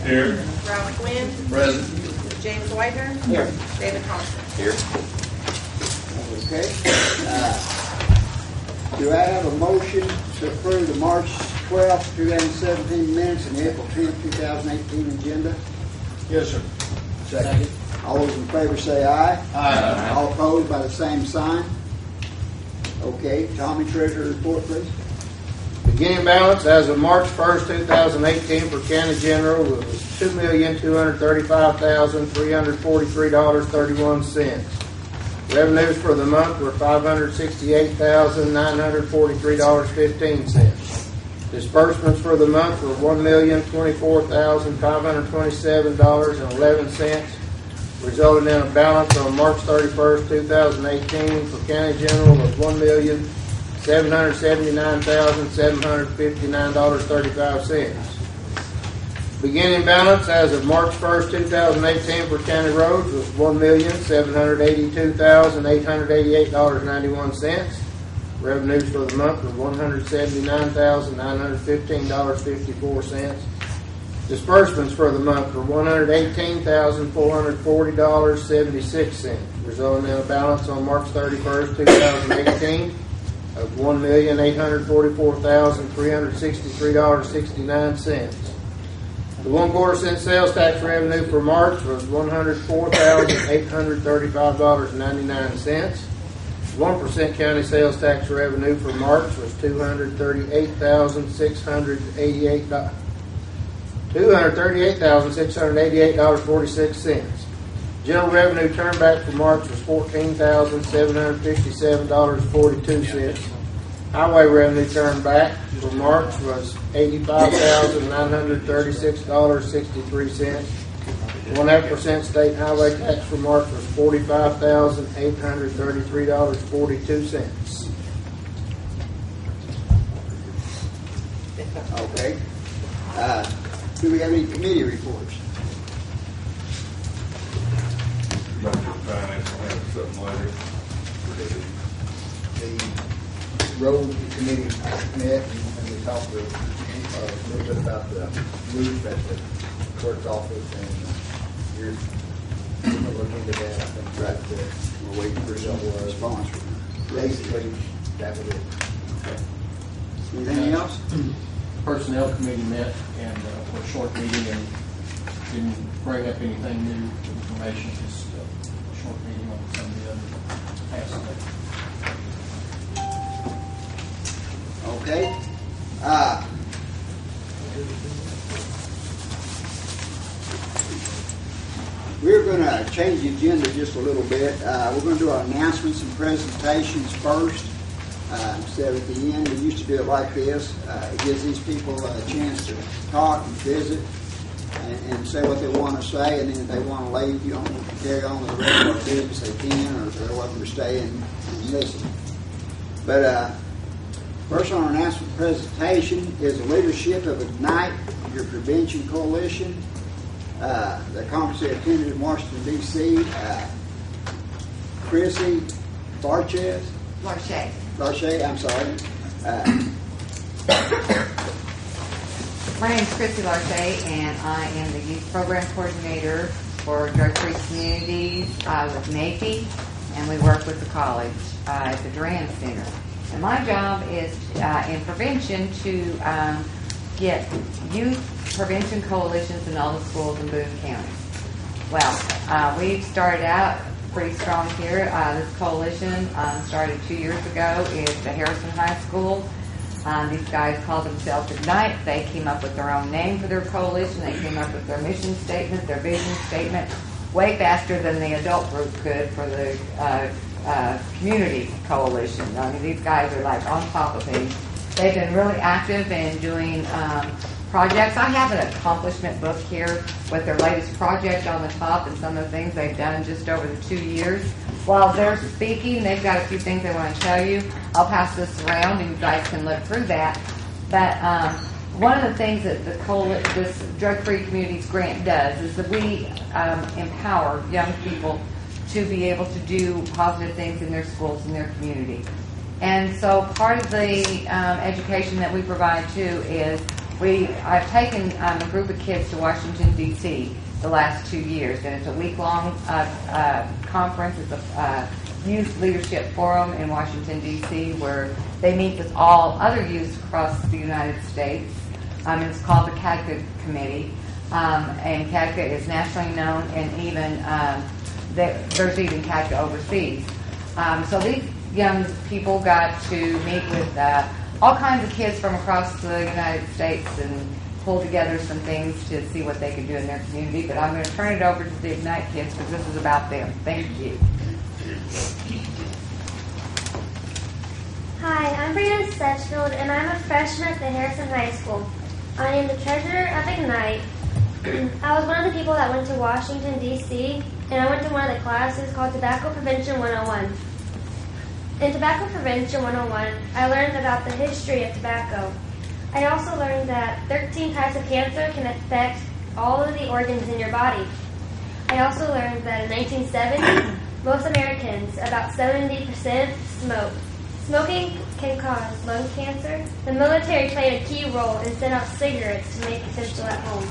Here. Ralph Quinn. Present. James Whitener. Here. David Thompson. Here. Okay. Do I have a motion to approve the March 12th, 2017 minutes and April 10th, 2018 agenda? Yes, sir. Second. All those in favor say aye. Aye. All opposed by the same sign. Okay. Tommy, treasurer report, please. Beginning balance as of March 1st, 2018 for County General was $2,235,343.31. Revenues for the month were $568,943.15. Disbursements for the month were $1,024,527.11, resulting in a balance on March 31st, 2018 for County General of $1,779,759.35. Beginning balance as of March 1st, 2018 for County Roads was $1,782,888.91. Revenues for the month were $179,915.54. Disbursements for the month were $118,440.76, resulting in a balance on March 31st, 2018 of $1,844,363.69. The 1/4 cent sales tax revenue for March was $104,835.99. 1% county sales tax revenue for March was $238,688.46. General revenue turnback for March was $14,757.42. Highway revenue turnback for March was $85,936.63. 1.5% state highway tax for March was $45,833.42. Okay. Do we have any committee reports? Budget finance will have something later. The road committee met and we talked a little bit about the roof at the clerk's office, and you're going to look into that. I think right there. We're waiting for some response. Basically, that was it. Okay. Anything else? Personnel committee met and for a short meeting and didn't bring up anything new information, just a short meeting on some of the other aspects. Okay. We're going to change the agenda just a little bit. We're going to do our announcements and presentations first. Instead of at the end, we used to do it like this. It gives these people a chance to talk and visit and say what they want to say, and then if they want to leave, you don't want to carry on with the regular business, they can, or they're welcome to stay and listen. But first on our announcement presentation is the leadership of Ignite, your prevention coalition. The conference they attended in Washington, D.C. Chrissy Larche, I'm sorry. My name is Chrissy Larche, and I am the Youth Program Coordinator for Drug-Free Communities with NAPI, and we work with the college at the Duran Center. And my job is in prevention to get youth prevention coalitions in all the schools in Boone County. Well, we've started out pretty strong here. This coalition started 2 years ago at the Harrison High School. These guys call themselves Ignite. They came up with their own name for their coalition. They came up with their mission statement, their vision statement, way faster than the adult group could for the community coalition. I mean, these guys are like on top of things. They've been really active in doing projects. I have an accomplishment book here with their latest project on the top and some of the things they've done just over the 2 years. While they're speaking, they've got a few things they want to tell you. I'll pass this around and you guys can look through that. But one of the things that this Drug-Free Communities grant does is that we empower young people to be able to do positive things in their schools and their community. And so part of the education that we provide too is I've taken a group of kids to Washington, D.C. the last 2 years, and it's a week-long conference. It's a Youth Leadership Forum in Washington, D.C., where they meet with all other youths across the United States. It's called the CADCA Committee, and CADCA is nationally known, and even there's even CADCA overseas. So these young people got to meet with all kinds of kids from across the United States and pull together some things to see what they could do in their community. But I'm going to turn it over to the Ignite kids because this is about them. Thank you. Hi, I'm Brianna Setchfield, and I'm a freshman at the Harrison High School. I am the treasurer of Ignite. I was one of the people that went to Washington, D.C., and I went to one of the classes called Tobacco Prevention 101. In Tobacco Prevention 101, I learned about the history of tobacco. I also learned that 13 types of cancer can affect all of the organs in your body. I also learned that in 1970, most Americans, about 70%, smoked. Smoking can cause lung cancer. The military played a key role and sent out cigarettes to make essential at home.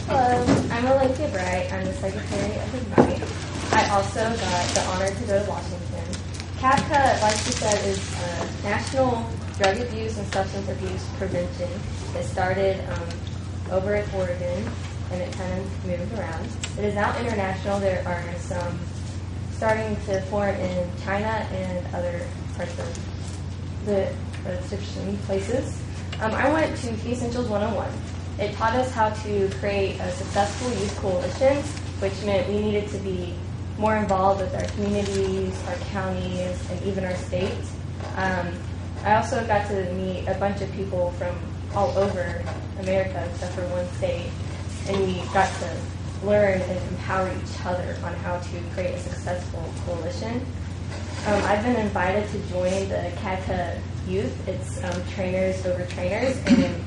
Hello, I'm Olympia Bright. I'm the secretary of Ignite. I also got the honor to go to Washington. CADCA, like you said, is National Drug Abuse and Substance Abuse Prevention. It started over in Oregon, and it kind of moved around. It is now international. There are some starting to form in China and other parts of the Egyptian places. I went to Key Essentials 101. It taught us how to create a successful youth coalition, which meant we needed to be more involved with our communities, our counties, and even our state. I also got to meet a bunch of people from all over America, except for one state, and we got to learn and empower each other on how to create a successful coalition. I've been invited to join the CADCA Youth. It's trainers over trainers, and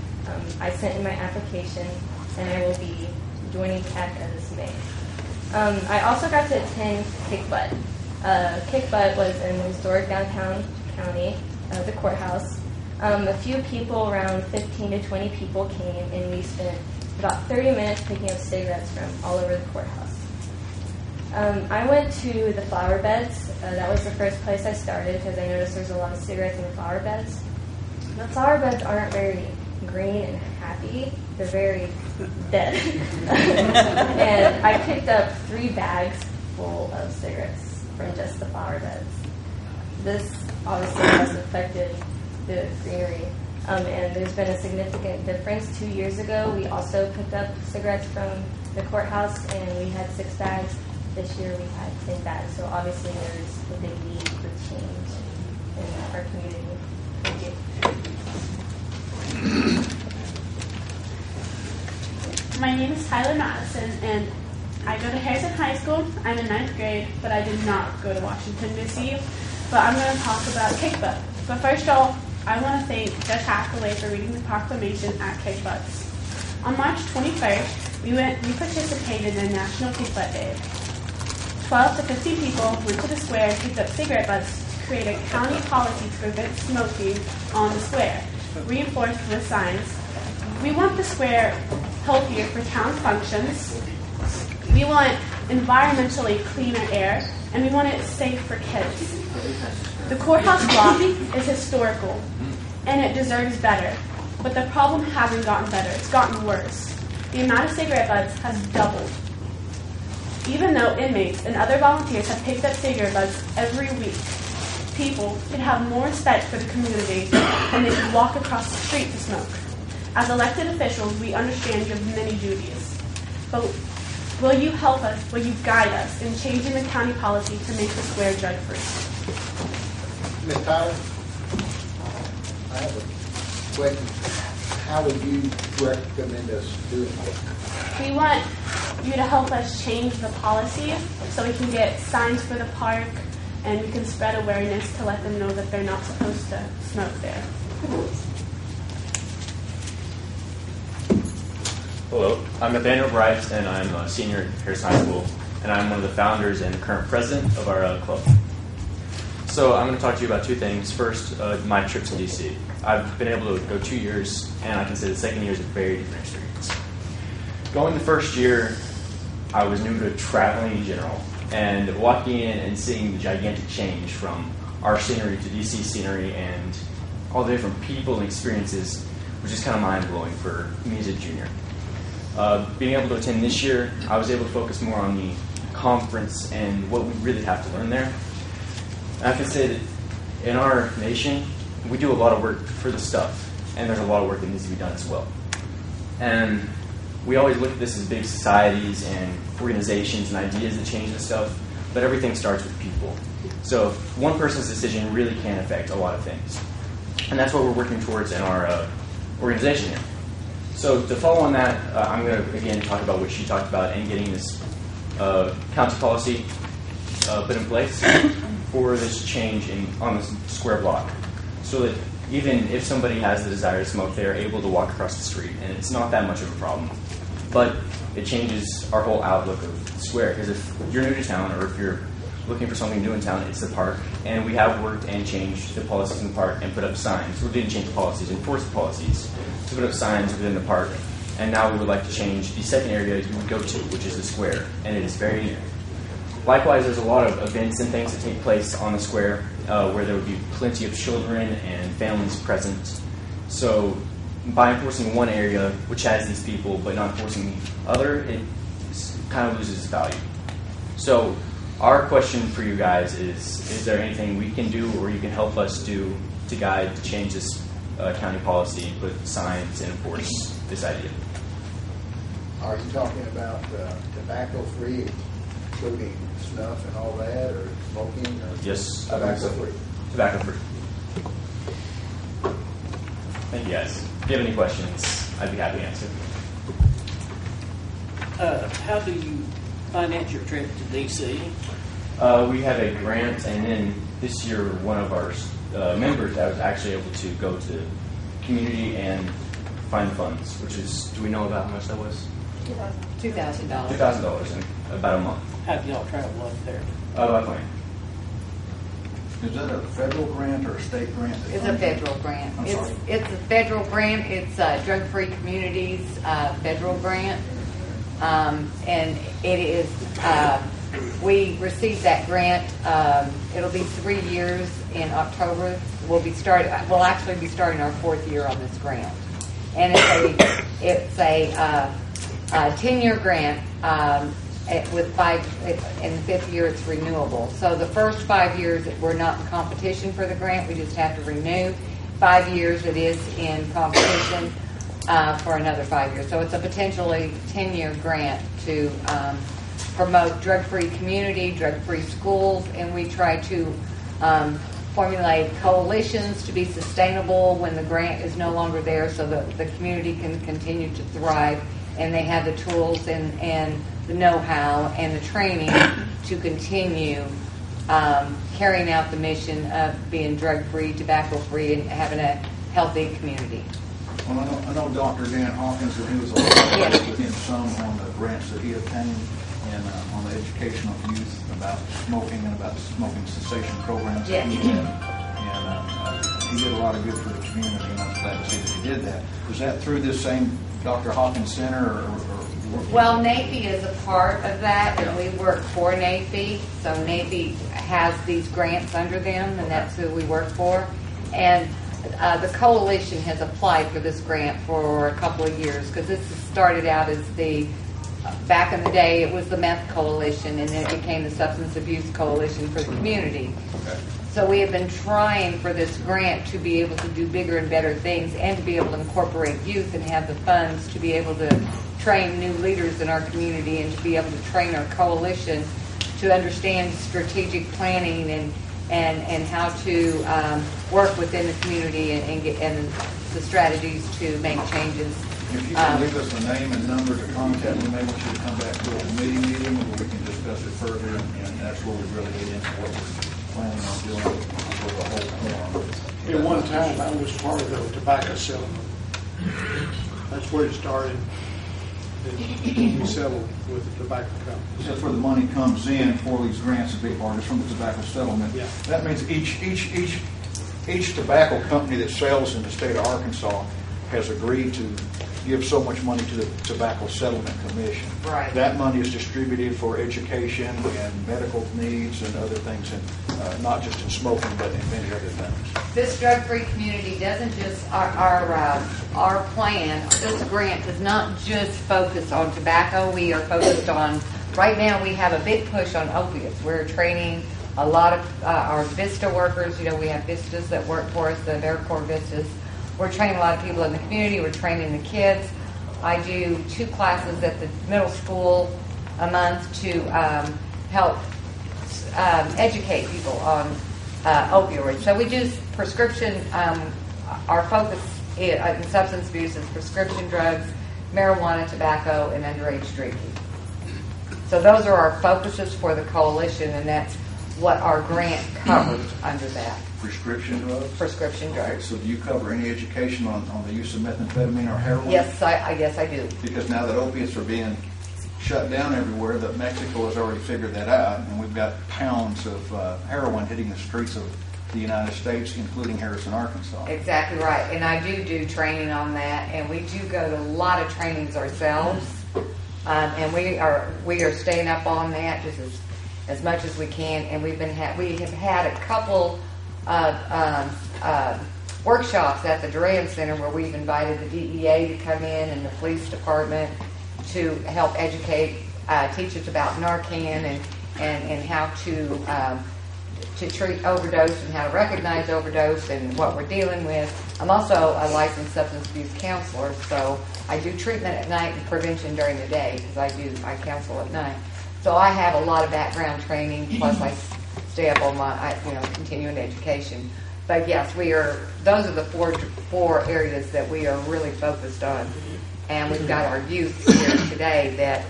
I sent in my application, and I will be joining CADCA this May. I also got to attend Kick Butt. Kick Butt was in the historic downtown county, the courthouse. A few people, around 15 to 20 people came, and we spent about 30 minutes picking up cigarettes from all over the courthouse. I went to the flower beds. That was the first place I started because I noticed there's a lot of cigarettes in the flower beds. The flower beds aren't very green and happy. They're very dead. And I picked up 3 bags full of cigarettes from just the flower beds. This obviously has affected the greenery. And there's been a significant difference. 2 years ago, we also picked up cigarettes from the courthouse, and we had 6 bags. This year, we had 10 bags. So obviously, there's a big need for change in our community. Thank you. My name is Tyler Madison, and I go to Harrison High School. I'm in 9th grade, but I did not go to Washington, D.C. But I'm going to talk about Kick Butt. But first of all, I want to thank Judge Hathaway for reading the proclamation at Kick Butts. On March 21st, we participated in National Kick Butt Day. 12 to 15 people went to the square and picked up cigarette butts to create a county policy to prevent smoking on the square, reinforced with signs. We want the square healthier for town functions. We want environmentally cleaner air, and we want it safe for kids. The courthouse block is historical, and it deserves better. But the problem hasn't gotten better. It's gotten worse. The amount of cigarette butts has doubled. Even though inmates and other volunteers have picked up cigarette butts every week, people should have more respect for the community, and they should walk across the street to smoke. As elected officials, we understand you have many duties. But will you help us, will you guide us in changing the county policy to make the square drug-free? Ms. Tyler, I have a question. How would you recommend us doing this? We want you to help us change the policy so we can get signs for the park and we can spread awareness to let them know that they're not supposed to smoke there. Hello, I'm Nathaniel Bryce, and I'm a senior at Harrison High School, and I'm one of the founders and current president of our club. So I'm going to talk to you about two things. First, my trip to DC. I've been able to go 2 years, and I can say the second year is a very different experience. Going the first year, I was new to traveling in general, and walking in and seeing the gigantic change from our scenery to DC scenery and all the different people and experiences was just kind of mind-blowing for me as a junior. Being able to attend this year, I was able to focus more on the conference and what we really have to learn there. And I can say that in our nation, we do a lot of work for the stuff, and there's a lot of work that needs to be done as well. And we always look at this as big societies and organizations and ideas that change this stuff, but everything starts with people. So one person's decision really can affect a lot of things. And that's what we're working towards in our organization here. So to follow on that, I'm going to, again, talk about what she talked about and getting this county policy put in place for this change on this square block. So that even if somebody has the desire to smoke, they're able to walk across the street, and it's not that much of a problem. But it changes our whole outlook of the square, because if you're new to town or if you're looking for something new in town, it's the park. And we have worked and changed the policies in the park and put up signs. We didn't change the policies, enforce the policies, to put up signs within the park. And now we would like to change the second area you would go to, which is the square, and it is very near. Likewise, there's a lot of events and things that take place on the square where there would be plenty of children and families present. So by enforcing one area, which has these people, but not enforcing the other, it kind of loses its value. So our question for you guys is there anything we can do or you can help us do to guide to change this county policy, put signs, and enforce this idea? Are you talking about tobacco-free, including snuff and all that, or smoking, or Yes. tobacco-free? Tobacco-free. Thank you, guys. If you have any questions, I'd be happy to answer. How do you finance your trip to DC? We have a grant, and then this year one of our members that was actually able to go to community and find funds, which is, do we know about how much that was? $2,000. $2,000 in about a month. How do y'all travel up there? By plane. Is that a federal grant or a state grant? It's a federal grant. I'm sorry. It's a federal grant. It's Drug-Free Communities federal grant. And it is, we received that grant. It'll be 3 years in October. We'll actually be starting our 4th year on this grant. And it's a 10-year grant with 5, in the 5th year it's renewable. So the first 5 years we're not in competition for the grant, we just have to renew. 5 years it is in competition for another 5 years. So it's a potentially 10-year grant to promote drug-free community, drug-free schools, and we try to formulate coalitions to be sustainable when the grant is no longer there so that the community can continue to thrive and they have the tools and the know-how and the training to continue carrying out the mission of being drug-free, tobacco-free, and having a healthy community. Well, I know Dr. Dan Hawkins, and he was also with him some on the grants that he obtained and on the education of youth about smoking and about smoking cessation programs that he had. And he did a lot of good for the community, and I'm glad to see that he did that. Was that through this same Dr. Hawkins Center? Well, NAPI is a part of that, and we work for NAPI. So NAPI has these grants under them, and that's who we work for. And the coalition has applied for this grant for a couple of years because this started out as back in the day, it was the Meth Coalition, and then it became the Substance Abuse Coalition for the community. Okay. So we have been trying for this grant to be able to do bigger and better things and to be able to incorporate youth and have the funds to be able to train new leaders in our community and to be able to train our coalition to understand strategic planning and how to work within the community and the strategies to make changes. If you can leave us a name and numbers of contact, we may want you to come back to a committee meeting where we can discuss it further, and that's where we really get into what we're planning on doing for the whole forum. At one time, I was part of the tobacco settlement. That's where it started. that we settle with the tobacco company. That's where the money comes in for these grants, a big part is from the tobacco settlement. Yeah. That means each tobacco company that sells in the state of Arkansas has agreed to give so much money to the Tobacco Settlement Commission. Right. That money is distributed for education and medical needs and other things, and not just in smoking, but in many other things. This drug-free community doesn't just, our plan, this grant does not just focus on tobacco. We are focused on, right now we have a big push on opiates. We're training a lot of our VISTA workers. You know, we have VISTAs that work for us, the AmeriCorps VISTAs. We're training a lot of people in the community. We're training the kids. I do 2 classes at the middle school a month to help educate people on opioids. So we do prescription, our focus in substance abuse is prescription drugs, marijuana, tobacco, and underage drinking. So those are our focuses for the coalition, and that's what our grant covers under that. Prescription drugs? Prescription drugs. Okay, so do you cover any education on the use of methamphetamine or heroin? Yes, I guess I do. Because now that opiates are being shut down everywhere, that Mexico has already figured that out, and we've got pounds of heroin hitting the streets of the United States, including Harrison, Arkansas. Exactly right. And I do training on that, and we do go to a lot of trainings ourselves, and we are staying up on that just as much as we can. And we have had a couple workshops at the Duran Center where we've invited the DEA to come in and the police department to help educate, teach us about Narcan and how to treat overdose and how to recognize overdose and what we're dealing with. I'm also a licensed substance abuse counselor, so I do treatment at night and prevention during the day because I counsel at night. So I have a lot of background training, plus I stay up on my continuing education. But yes, those are the four areas that we are really focused on. And we've got our youth here today that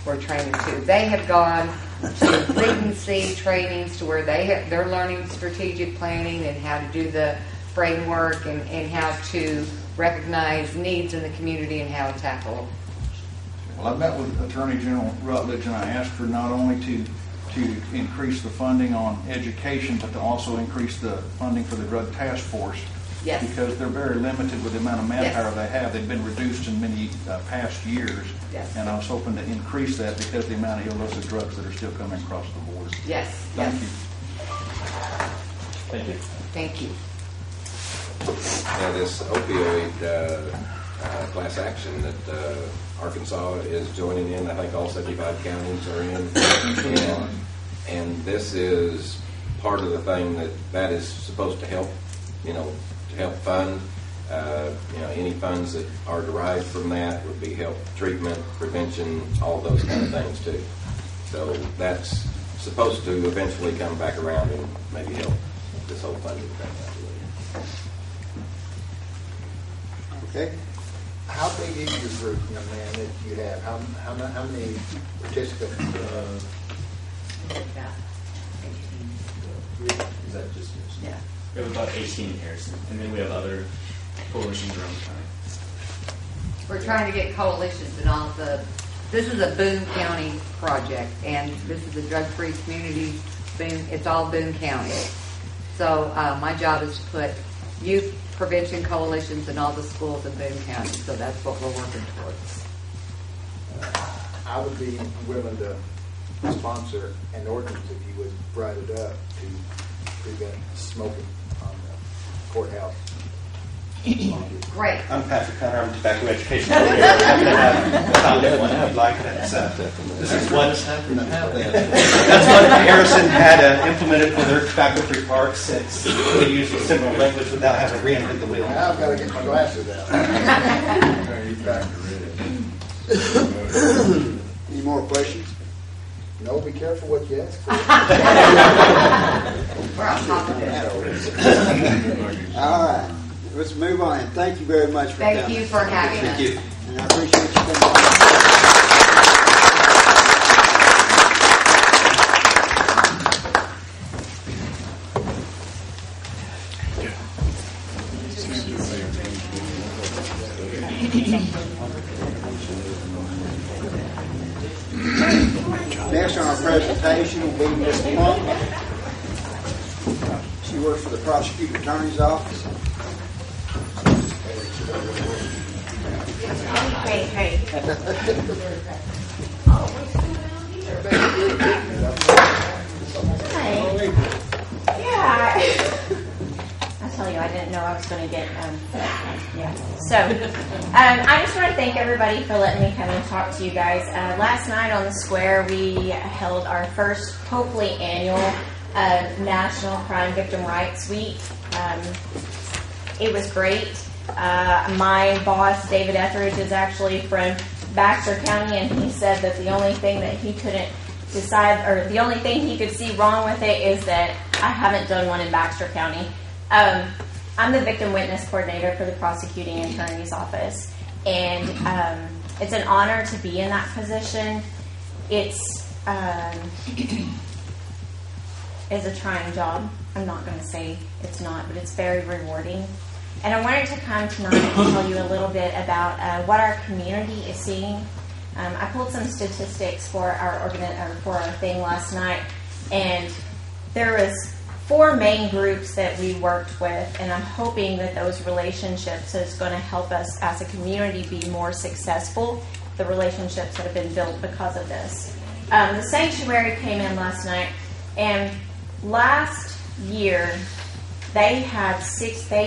we're training to. They have gone to latency trainings to where they're learning strategic planning and how to do the framework and how to recognize needs in the community and how to tackle them. Well, I met with Attorney General Rutledge, and I asked her not only to increase the funding on education, but to also increase the funding for the Drug Task Force. Yes. Because they're very limited with the amount of manpower they have. They've been reduced in many past years. Yes. And I was hoping to increase that because of the amount of illicit drugs that are still coming across the border. Yes. Thank yes. you. Thank you. Thank you. Now, this opioid class action that Arkansas is joining in, I think all 75 counties are in. And this is part of the thing that is supposed to help, to help fund. Any funds that are derived from that would be help treatment, prevention, all those kind of things too. So that's supposed to eventually come back around and maybe help this whole funding thing. Okay. How big is your group, young man, that you have? How many participants? Is that just yours? Yeah. We have about 18 in Harrison, and then we have other coalitions around the county. We're trying to get coalitions in all this is a Boone County project, and this is a drug-free community. It's all Boone County. So my job is to put youth prevention coalitions in all the schools in Boone County. So that's what we're working towards. I would be willing to sponsor an ordinance if you would write it up to prevent smoking on the courthouse. Great. I'm Patrick Connor. I'm tobacco education coordinator. I'd like that. This is what that's what Harrison had implemented for their tobacco-free parks. They use similar language without having to reinvent the wheel. Now I've got to get my glasses out. Any more questions? No, be careful what you ask for. We're on top of it. All right. Let's move on. And thank you very much for coming. Thank you for having us. Thank you. And I appreciate you coming on. She works for the prosecutor attorney's office. Hey, hey. Hi. Yeah. I tell you, I didn't know I was going to get. Yeah. So, I just want to thank everybody for letting me come and talk to you guys. Last night on the square, we held our first, hopefully annual, National Crime Victim Rights Week. It was great. My boss, David Etheridge, is actually from Baxter County, and he said that the only thing that he couldn't decide, or the only thing he could see wrong with it, is that I haven't done one in Baxter County. I'm the victim witness coordinator for the prosecuting attorney's office, and it's an honor to be in that position. It's a trying job. I'm not going to say it's not, but it's very rewarding. And I wanted to come tonight and tell you a little bit about what our community is seeing. I pulled some statistics for our thing last night, and there was 4 main groups that we worked with, and I'm hoping that those relationships is going to help us as a community be more successful, the relationships that have been built because of this. The sanctuary came in last night, and last year they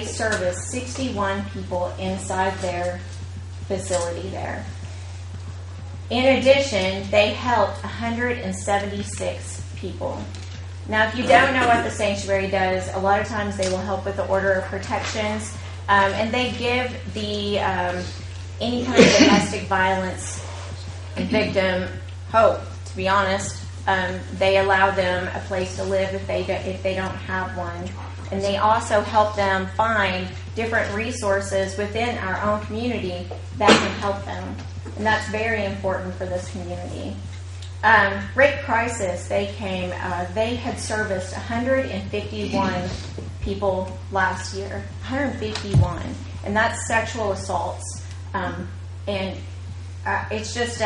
serviced 61 people inside their facility there. In addition, they helped 176 people. Now, if you don't know what the sanctuary does, a lot of times they will help with the order of protections, and they give the any kind of domestic violence victim hope. To be honest, they allow them a place to live if they don't have one, and they also help them find different resources within our own community that can help them, and that's very important for this community. Rape Crisis, they came, they had serviced 151 people last year. 151. And that's sexual assaults. It's just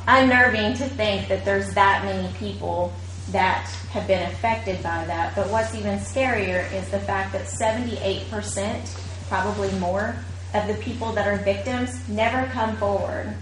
unnerving to think that there's that many people that have been affected by that. But what's even scarier is the fact that 78%, probably more, of the people that are victims never come forward.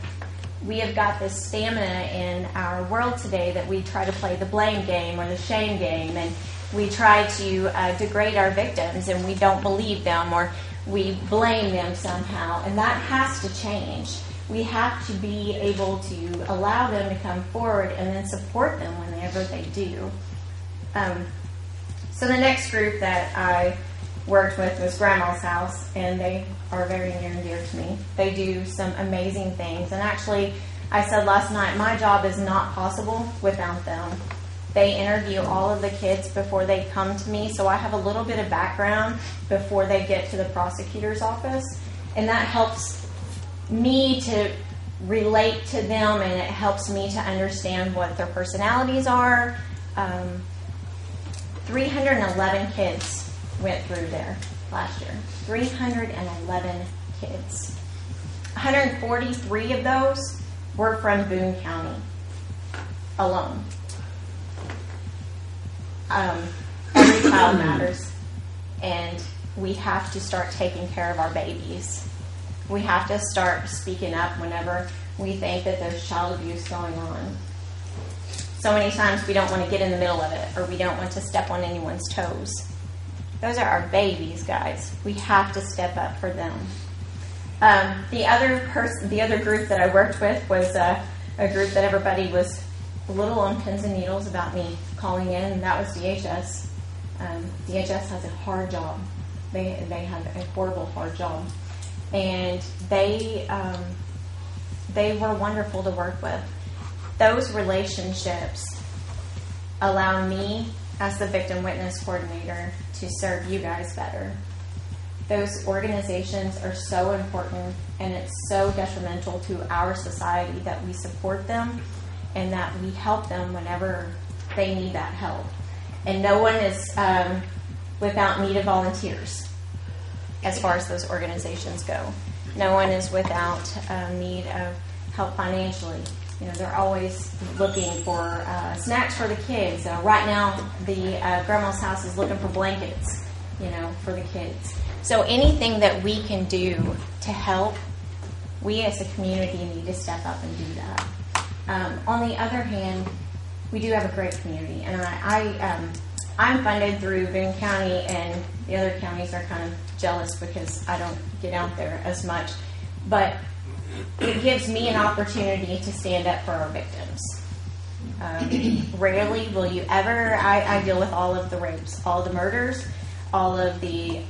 We have got this stamina in our world today that we try to play the blame game or the shame game, and we try to degrade our victims, and we don't believe them, or we blame them somehow, and that has to change. We have to be able to allow them to come forward and then support them whenever they do. So the next group that I worked with was Grandma's House, and they are very near and dear to me. They do some amazing things, and actually, I said last night, my job is not possible without them. They interview all of the kids before they come to me, so I have a little bit of background before they get to the prosecutor's office, and that helps me to relate to them, and it helps me to understand what their personalities are. 311 kids went through there last year. 311 kids. 143 of those were from Boone County alone. Every child matters, and we have to start taking care of our babies. We have to start speaking up whenever we think that there's child abuse going on. So many times we don't want to get in the middle of it, or we don't want to step on anyone's toes. Those are our babies, guys. We have to step up for them. The other group that I worked with was a group that everybody was a little on pins and needles about me calling in, and that was DHS. DHS has a hard job. They have a horrible, hard job. And they were wonderful to work with. Those relationships allow me, as the victim witness coordinator, to serve you guys better. Those organizations are so important, and it's so detrimental to our society that we support them and that we help them whenever they need that help. And no one is without need of volunteers as far as those organizations go. No one is without need of help financially. they're always looking for snacks for the kids. Right now, the grandma's house is looking for blankets, for the kids. So anything that we can do to help, we as a community need to step up and do that. On the other hand, we do have a great community, and I'm funded through Boone County, and the other counties are kind of jealous because I don't get out there as much. But it gives me an opportunity to stand up for our victims. Rarely will you ever, I deal with all of the rapes, all the murders, all of the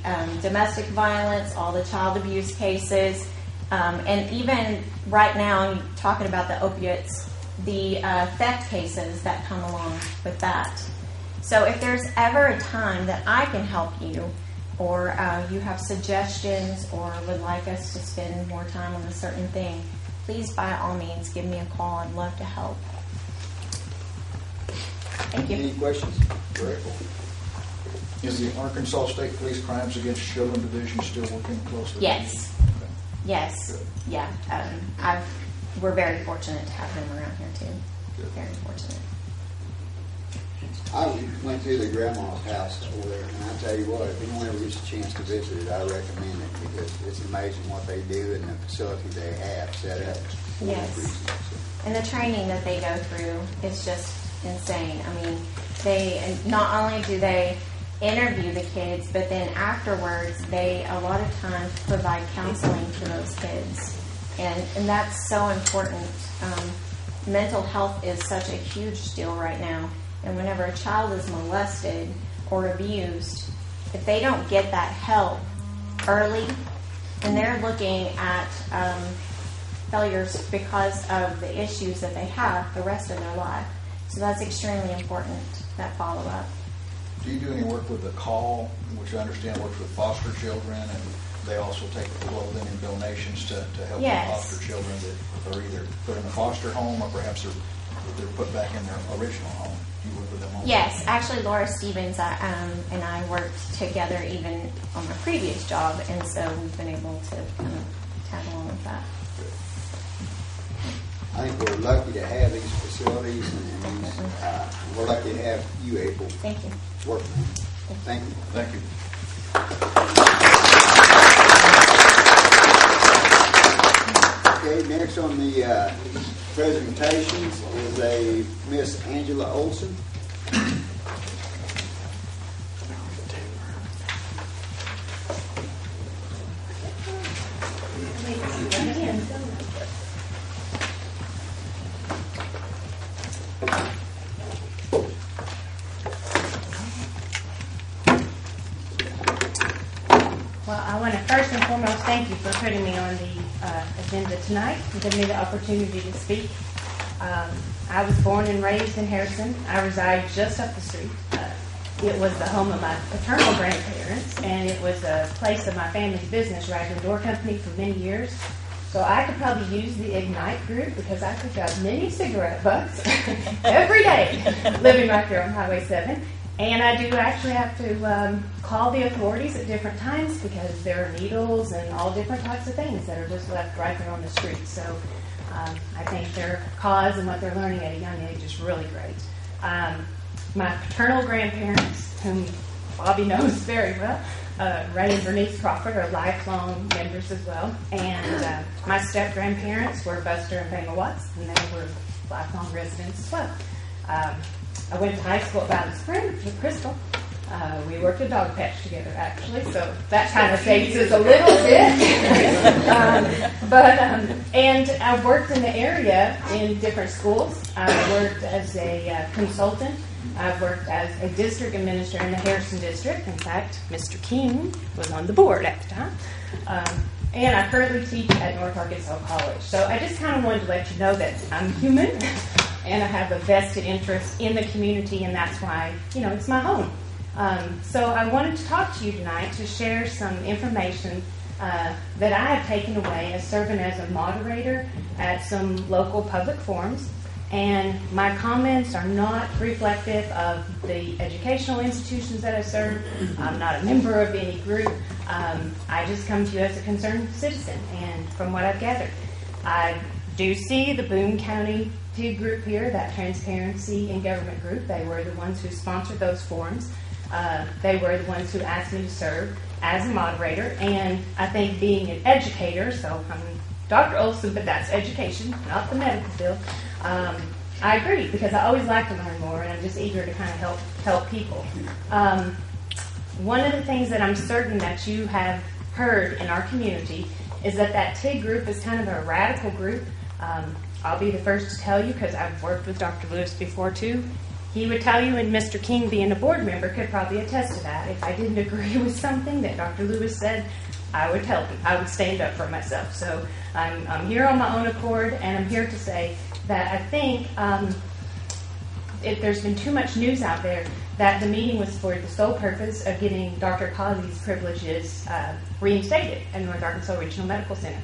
domestic violence, all the child abuse cases, and even right now, I'm talking about the opiates, the theft cases that come along with that. So if there's ever a time that I can help you, or you have suggestions or would like us to spend more time on a certain thing, please by all means give me a call. I'd love to help. Thank you. Any questions? Very cool. Is the Arkansas State Police Crimes Against Children Division still working closely? Yes. Okay. Yes. Good. Yeah. We're very fortunate to have them around here too. Good. Very fortunate. I went to the grandma's house over there, and I tell you what, if anyone ever gets a chance to visit it, I recommend it because it's amazing what they do and the facility they have set up. Yes. And the training that they go through is just insane. I mean, they not only do they interview the kids, but then afterwards they a lot of times provide counseling to those kids, and that's so important. Mental health is such a huge deal right now. And whenever a child is molested or abused, if they don't get that help early, and they're looking at failures because of the issues that they have the rest of their life. So that's extremely important, that follow-up. Do you do any work with the CALL, which I understand works with foster children, and they also take clothing and donations to help the foster children that are either put in a foster home or perhaps they're put back in their original home? Do you work with them on Yes, that? actually Laura Stevens and I worked together even on my previous job, and so we've been able to kind of tag along with that. I think we're lucky to have these facilities, and we're lucky to have you, April. Thank you. Working. Thank you. Thank you. Okay, next on the presentations is a Miss Angela Olson. Well, I want to first and foremost thank you for putting me on the agenda tonight and giving me the opportunity to speak. I was born and raised in Harrison. I reside just up the street. It was the home of my paternal grandparents, and it was a place of my family's business, Raglan Door Company, for many years. So I could probably use the Ignite group because I pick up many cigarette butts every day living right there on Highway 7. And I do actually have to call the authorities at different times because there are needles and all different types of things that are just left right there on the street. So I think their cause and what they're learning at a young age is really great. My paternal grandparents, whom Bobby knows very well, Ray and Bernice Crawford, are lifelong members as well. And my step-grandparents were Buster and Bama Watts, and they were lifelong residents as well. I went to high school at Valley Springs with Crystal. We worked a dog patch together, actually, so that kind of dates us a little bit. And I worked in the area in different schools. I worked as a consultant. I've worked as a district administrator in the Harrison district. In fact, Mr. King was on the board at the time. And I currently teach at North Arkansas College. So I just kind of wanted to let you know that I'm human, and I have a vested interest in the community, and that's why, it's my home. So I wanted to talk to you tonight to share some information that I have taken away as serving as a moderator at some local public forums. And my comments are not reflective of the educational institutions that I serve. I'm not a member of any group. I just come to you as a concerned citizen, and from what I've gathered, I do see the Boone County TIG group here, that Transparency in Government group. They were the ones who sponsored those forums. They were the ones who asked me to serve as a moderator. And I think being an educator, so I'm Dr. Olson, but that's education, not the medical field. I agree, because I always like to learn more, and I'm just eager to kind of help people. One of the things that I'm certain that you have heard in our community is that TIG group is kind of a radical group. I'll be the first to tell you, because I've worked with Dr. Lewis before too. He would tell you, and Mr. King, being a board member, could probably attest to that. If I didn't agree with something that Dr. Lewis said, I would tell him. I would stand up for myself. So I'm here on my own accord, and I'm here to say that I think there's been too much news out there that the meeting was for the sole purpose of getting Dr. Causey's privileges reinstated in North Arkansas Regional Medical Center.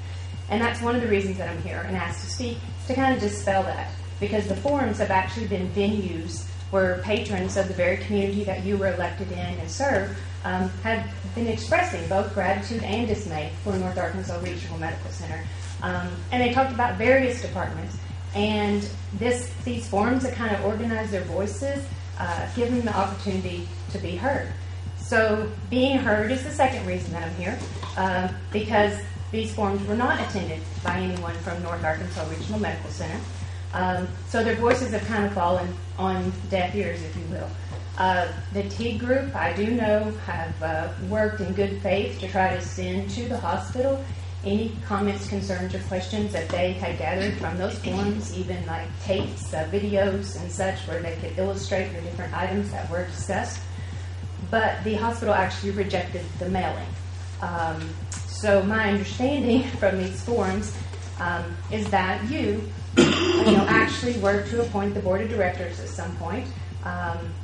And that's one of the reasons that I'm here and asked to speak, to kind of dispel that. Because the forums have actually been venues where patrons of the very community that you were elected in and serve have been expressing both gratitude and dismay for North Arkansas Regional Medical Center. And they talked about various departments. And these forums that kind of organize their voices give them the opportunity to be heard. So being heard is the second reason that I'm here, because these forums were not attended by anyone from North Arkansas Regional Medical Center. So their voices have kind of fallen on deaf ears, if you will. The TIG group, I do know, have worked in good faith to try to send to the hospital any comments, concerns, or questions that they had gathered from those forums, even like tapes, videos, and such, where they could illustrate the different items that were discussed. But the hospital actually rejected the mailing. So my understanding from these forums is that you actually were to appoint the board of directors at some point.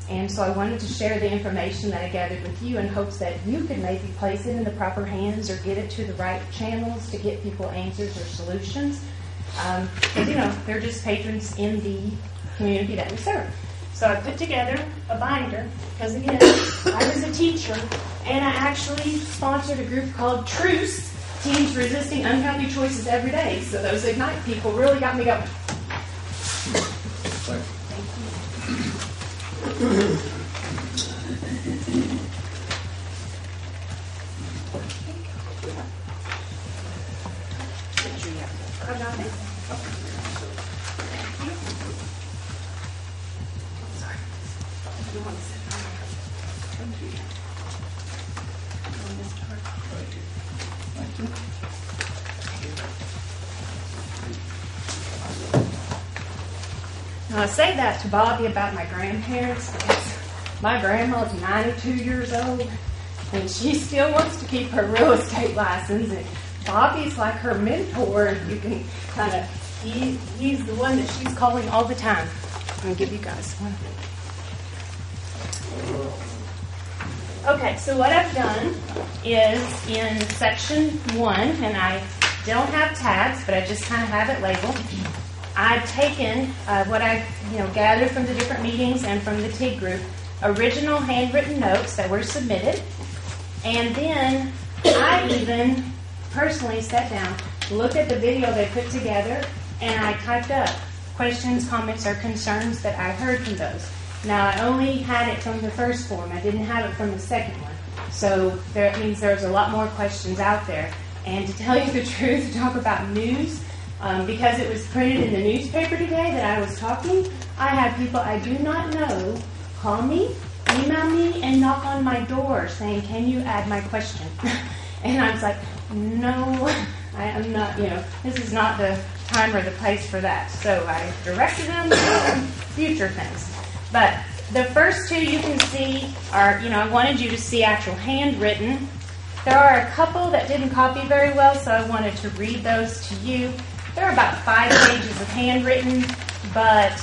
And so I wanted to share the information that I gathered with you in hopes that you could maybe place it in the proper hands or get it to the right channels to get people answers or solutions. Because, they're just patrons in the community that we serve. So I put together a binder because, again, I was a teacher, and I actually sponsored a group called Truce, Teens Resisting Unhealthy Choices Every Day. So those Ignite people really got me going. I got it. Sorry. You want to sit down? Thank you. Thank you. Now, I say that to Bobby about my grandparents because my grandma's 92 years old and she still wants to keep her real estate license, and Bobby's like her mentor, and you can kind of, he's the one that she's calling all the time. I'm going to give you guys one. Okay, so what I've done is in section 1, and I don't have tabs, but I just kind of have it labeled. I've taken what I've gathered from the different meetings and from the TIG group, original handwritten notes that were submitted, and then I even personally sat down, looked at the video they put together, and I typed up questions, comments, or concerns that I heard from those. Now, I only had it from the first form. I didn't have it from the second one. So that means there's a lot more questions out there. And to tell you the truth, to talk about news, because it was printed in the newspaper today that I was talking, I had people I do not know call me, email me, and knock on my door saying, "Can you add my question?" And I was like, no, I am not, this is not the time or the place for that. So I directed them to future things. But the first two you can see are, I wanted you to see actual handwritten. There are a couple that didn't copy very well, so I wanted to read those to you. There are about 5 pages of handwritten, but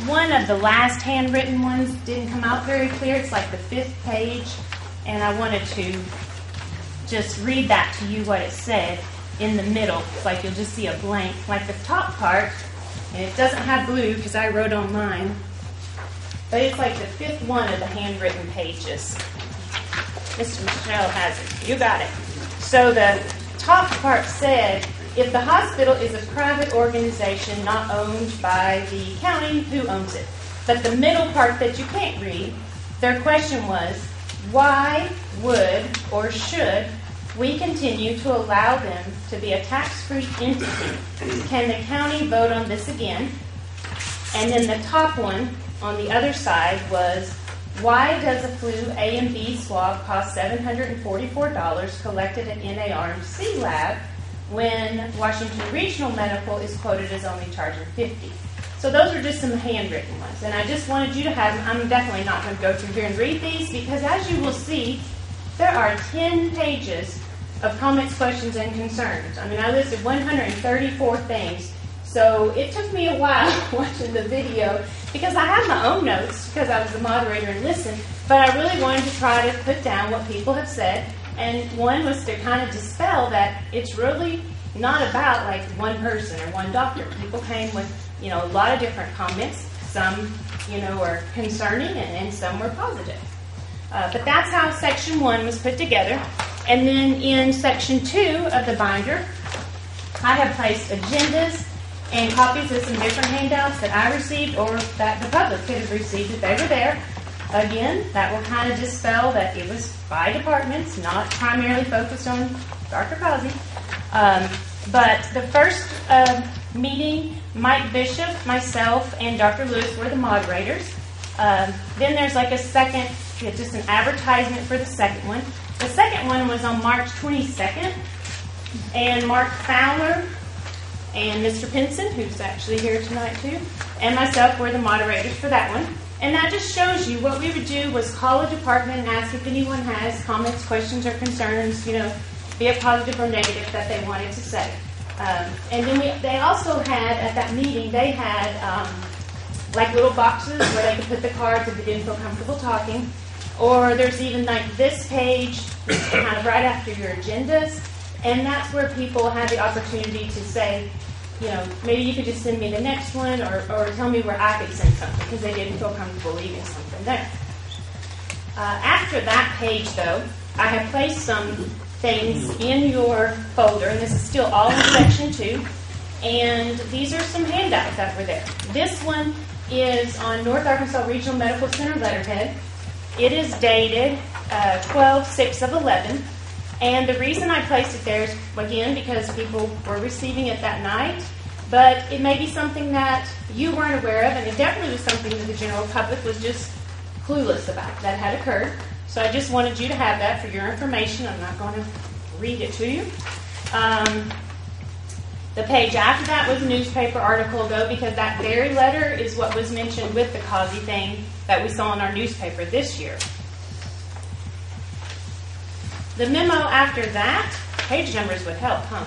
one of the last handwritten ones didn't come out very clear. It's like the 5th page, and I wanted to just read that to you, what it said in the middle. It's like you'll just see a blank. Like the top part, and it doesn't have blue because I wrote on mine, but it's like the 5th one of the handwritten pages. Mr. Michelle has it. You got it. So the top part said, if the hospital is a private organization not owned by the county, who owns it? But the middle part that you can't read, their question was, why would or should we continue to allow them to be a tax-free entity? Can the county vote on this again? And then the top one on the other side was, why does a flu A and B swab cost $744 collected at NARMC lab when Washington Regional Medical is quoted as only charging $50? So those are just some handwritten ones. And I just wanted you to have them. I'm definitely not going to go through here and read these because as you will see, there are 10 pages of comments, questions, and concerns. I mean, I listed 134 things. So it took me a while watching the video because I had my own notes because I was the moderator and listened, but I really wanted to try to put down what people have said. And one was to kind of dispel that it's really not about like one person or one doctor. People came with, a lot of different comments. Some, are concerning and some were positive. But that's how Section 1 was put together. And then in Section 2 of the binder, I have placed agendas and copies of some different handouts that I received or that the public could have received if they were there. Again, that will kind of dispel that it was by departments, not primarily focused on Dr. Causey. But the first meeting, Mike Bishop, myself, and Dr. Lewis were the moderators. Then there's like a second, just an advertisement for the second one. The second one was on March 22nd, and Mark Fowler and Mr. Pinson, who's actually here tonight too, and myself were the moderators for that one. And that just shows you what we would do was call a department and ask if anyone has comments, questions, or concerns, be it positive or negative that they wanted to say. And then they also had, at that meeting, they had like little boxes where they could put the cards if they didn't feel comfortable talking. Or there's even like this page, kind of right after your agendas. And that's where people have the opportunity to say, maybe you could just send me the next one or tell me where I could send something because they didn't feel comfortable leaving something there. After that page, though, I have placed some things in your folder, and this is still all in Section 2. And these are some handouts that were there. This one is on North Arkansas Regional Medical Center letterhead. It is dated 12/6/11. And the reason I placed it there is, again, because people were receiving it that night. But it may be something that you weren't aware of, and it definitely was something that the general public was just clueless about that had occurred. So I just wanted you to have that for your information. I'm not going to read it to you. The page after that was a newspaper article, though, because that very letter is what was mentioned with the Causey thing that we saw in our newspaper this year. The memo after that, page numbers would help, huh?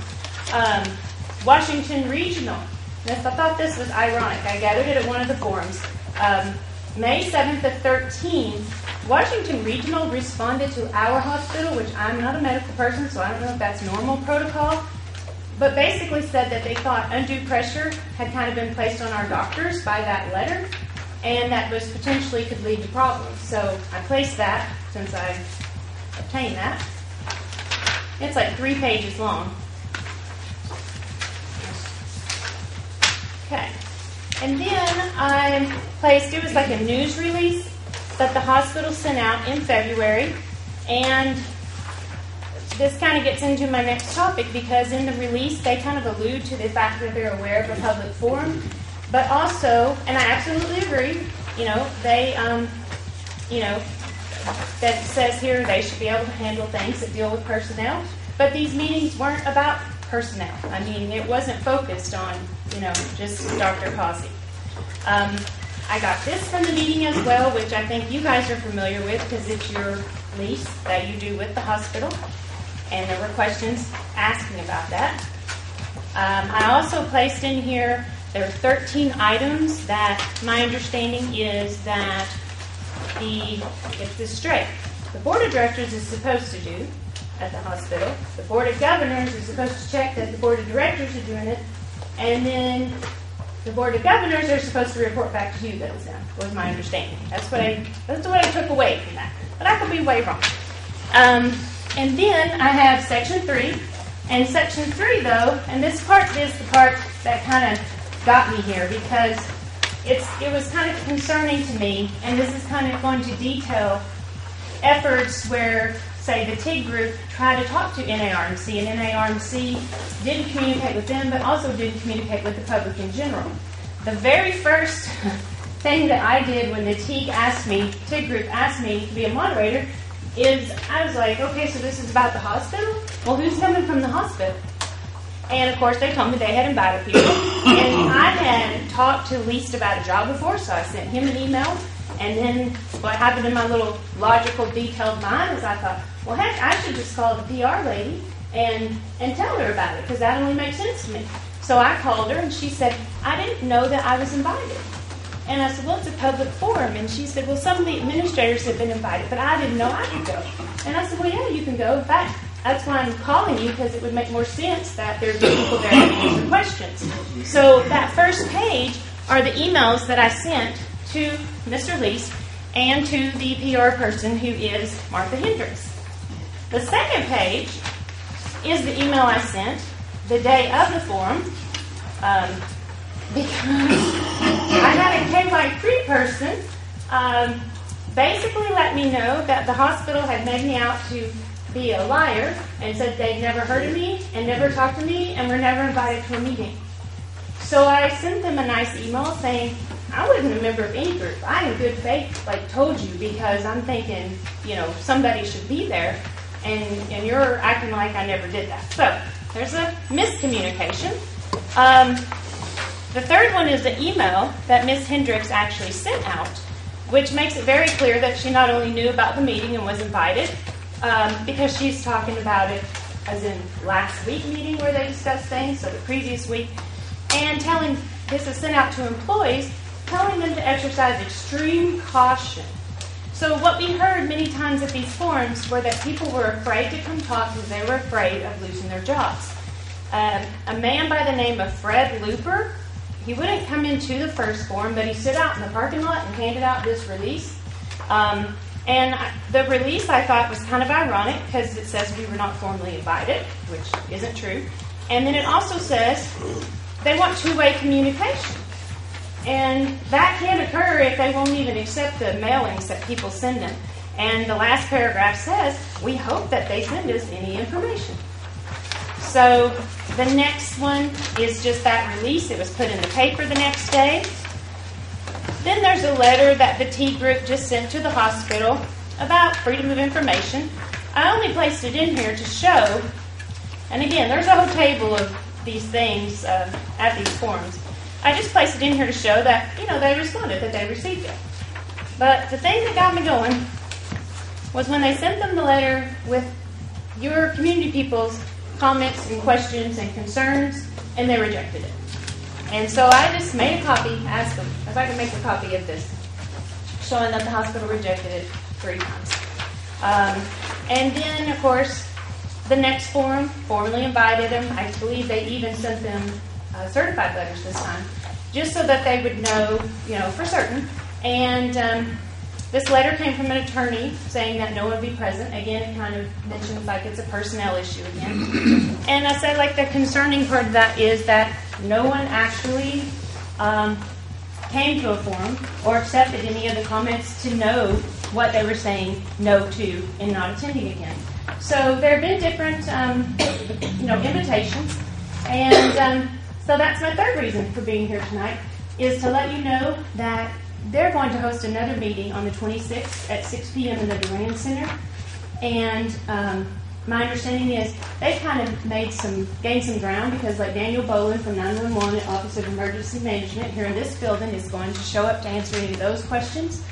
Washington Regional. I thought this was ironic. I gathered it at one of the forums. May 7th to 13th, Washington Regional responded to our hospital, which I'm not a medical person, so I don't know if that's normal protocol, but basically said that they thought undue pressure had kind of been placed on our doctors by that letter, and that was potentially could lead to problems. So I placed that since I obtained that. It's like 3 pages long. Okay. And then I placed, it was like a news release that the hospital sent out in February. And this kind of gets into my next topic because in the release they kind of allude to the fact that they're aware of a public forum. But also, and I absolutely agree, they, that says here they should be able to handle things that deal with personnel. But these meetings weren't about personnel. I mean, it wasn't focused on, just Dr. Causey. I got this from the meeting as well, which I think you guys are familiar with because it's your lease that you do with the hospital. And there were questions asking about that. I also placed in here, there are 13 items that my understanding is that get this straight, the board of directors is supposed to do at the hospital. The board of governors is supposed to check that the board of directors are doing it. And then the board of governors are supposed to report back to you that it's done, was my understanding. That's what I took away from that. But I could be way wrong. And then I have Section 3, And section 3, though, and this part is the part that kind of got me here because it was kind of concerning to me, and this is kind of going to detail efforts where, say, the TIG group tried to talk to NARMC, and NARMC didn't communicate with them, but also didn't communicate with the public in general. The very first thing that I did when the TIG group asked me to be a moderator is I was like, okay, so this is about the hospital? Well, who's coming from the hospital? And of course, they told me they had invited people. And I had talked to Least about a job before, so I sent him an email. And then what happened in my little logical, detailed mind is I thought, well, heck, I should just call the PR lady and tell her about it, because that only makes sense to me. So I called her, and she said, I didn't know that I was invited. And I said, well, it's a public forum. And she said, well, some of the administrators have been invited, but I didn't know I could go. And I said, well, yeah, you can go. In fact, that's why I'm calling you, because it would make more sense that there's people there to answer questions. So that first page are the emails that I sent to Mr. Lease and to the PR person, who is Martha Hendricks. The second page is the email I sent the day of the forum, because I had a KY3 person basically let me know that the hospital had made me out to be a liar and said they'd never heard of me and never talked to me and were never invited to a meeting. So I sent them a nice email saying, I wasn't a member of any group. I, in good faith, told you, because I'm thinking, somebody should be there, and you're acting like I never did that. So there's a miscommunication. The third one is the email that Ms. Hendricks actually sent out, which makes it very clear that she not only knew about the meeting and was invited, because she's talking about it as in last week meeting where they discussed things, so the previous week, and this is sent out to employees, telling them to exercise extreme caution. So what we heard many times at these forums were that people were afraid to come talk because they were afraid of losing their jobs. A man by the name of Fred Looper, he wouldn't come into the first forum, but he stood out in the parking lot and handed out this release. And the release, I thought, was kind of ironic because it says we were not formally invited, which isn't true. And then it also says they want two-way communication. And that can't occur if they won't even accept the mailings that people send them. And the last paragraph says, we hope that they send us any information. So the next one is just that release. It was put in the paper the next day. Then there's a letter that the T group just sent to the hospital about freedom of information. I only placed it in here to show, and again, there's a whole table of these things at these forums. I just placed it in here to show that, they responded, that they received it. But the thing that got me going was when they sent them the letter with your community people's comments and questions and concerns, and they rejected it. And so I just made a copy, asked them if I could make a copy of this, showing that the hospital rejected it 3 times. And then, of course, the next forum formally invited them. I believe they even sent them certified letters this time, just so that they would know, for certain. And this letter came from an attorney saying that no one would be present. Again, it kind of mentions like it's a personnel issue again. And I said, the concerning part of that is that no one actually came to a forum or accepted any of the comments to know what they were saying no to and not attending again. So there have been different, invitations. And so that's my third reason for being here tonight, is to let you know that they're going to host another meeting on the 26th at 6 p.m. in the Durand Center. And my understanding is they kind of gained some ground, because Daniel Boland from 911 at Office of Emergency Management here in this building is going to show up to answer any of those questions.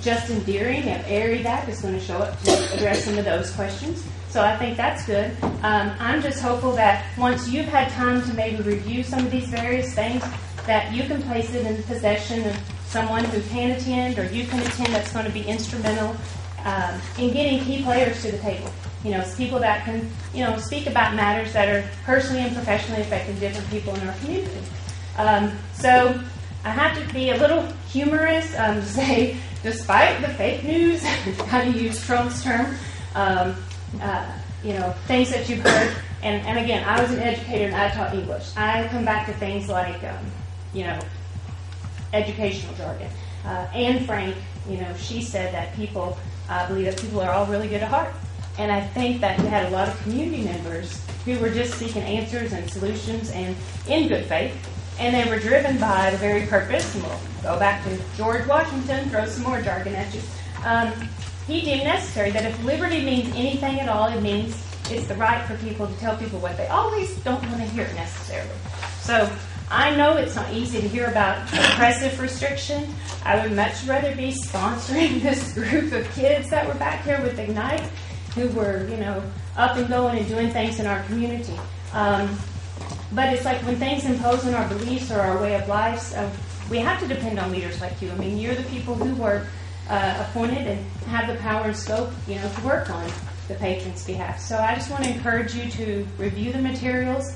Justin Deering of AREDAC is going to show up to address some of those questions. So I think that's good. I'm just hopeful that once you've had time to maybe review some of these various things, that you can place it in possession of someone who can attend, or you can attend, that's going to be instrumental in getting key players to the table. People that can, speak about matters that are personally and professionally affecting different people in our community. So I have to be a little humorous to say, despite the fake news, kind of use Trump's term, things that you've heard. And again, I was an educator and I taught English. I come back to things like, educational jargon. Anne Frank, she said that people believe that people are all really good at heart. And I think that we had a lot of community members who were just seeking answers and solutions and in good faith. And they were driven by the very purpose, and we'll go back to George Washington, throw some more jargon at you. He deemed necessary that if liberty means anything at all, it means it's the right for people to tell people what they always don't want to hear necessarily. So I know it's not easy to hear about oppressive restriction. I would much rather be sponsoring this group of kids that were back here with Ignite, who were, up and going and doing things in our community. But it's like when things impose on our beliefs or our way of life, we have to depend on leaders like you. I mean, you're the people who were appointed and have the power and scope, to work on the patrons' behalf. So I just want to encourage you to review the materials,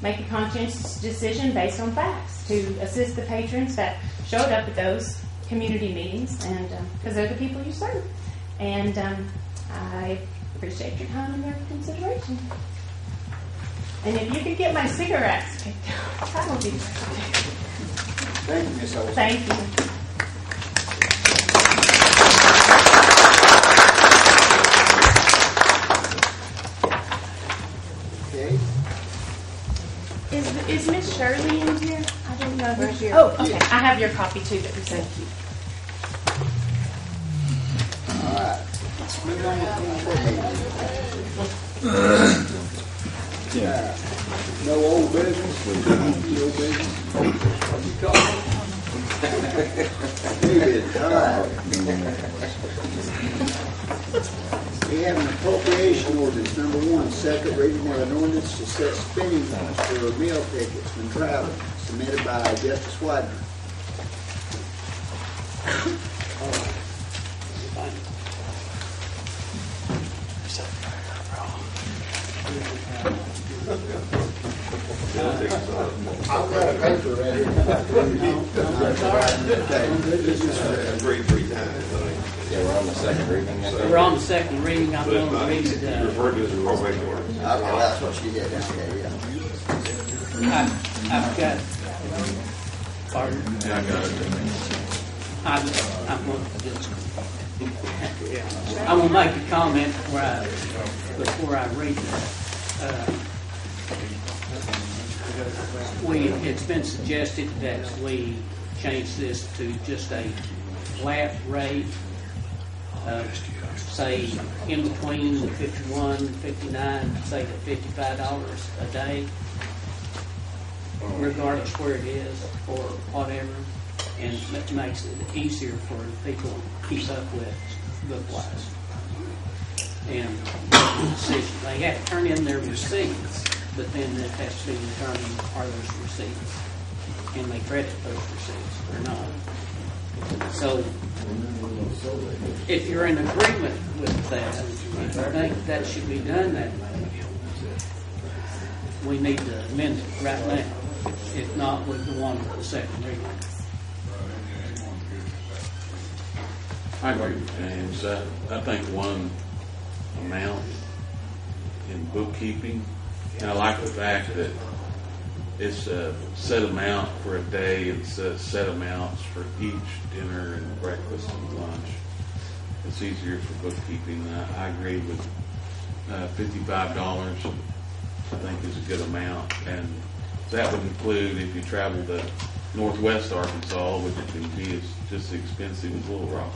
make a conscientious decision based on facts to assist the patrons that showed up at those community meetings, and because they're the people you serve. And I appreciate your time and your consideration. And if you could get my cigarettes picked out, that would be great. Thank you, Ms. Olson. Thank you. Okay. Is Miss Shirley in here? I don't know. Where's your- Oh, okay. I have your copy too that we sent you. All right. Let's move on to no old business. No business. New business. All right. We have an appropriation ordinance, number 1, second reading of an ordinance to set spending limits for meal tickets when traveling, submitted by Justice Widener. I've got a paper right here. Yeah, we're on the second reading. We're on the second reading. I'm going to read Referred to as a probation ordinance. Okay, that's what she did. Okay, yeah. I've got. Pardon? Yeah, I got it. I'm going to make a comment before I read this. It's been suggested that we change this to just a flat rate, say in between the 51 and 59, say the $55 a day, regardless where it is or whatever, and it makes it easier for people to keep up with book-wise. And they have to turn in their receipts, but then it has to be determined are those receipts, and they credit those receipts or not. So if you're in agreement with that, I think that should be done that way. We need to amend it right now. If not, we'll go on with the second reading. I agree with James. I think one amount in bookkeeping, and I like the fact that it's a set amount for a day and set amounts for each dinner and breakfast and lunch. It's easier for bookkeeping. I agree with $55. I think is a good amount, and that would include if you travel to Northwest Arkansas, which can be just as expensive as Little Rock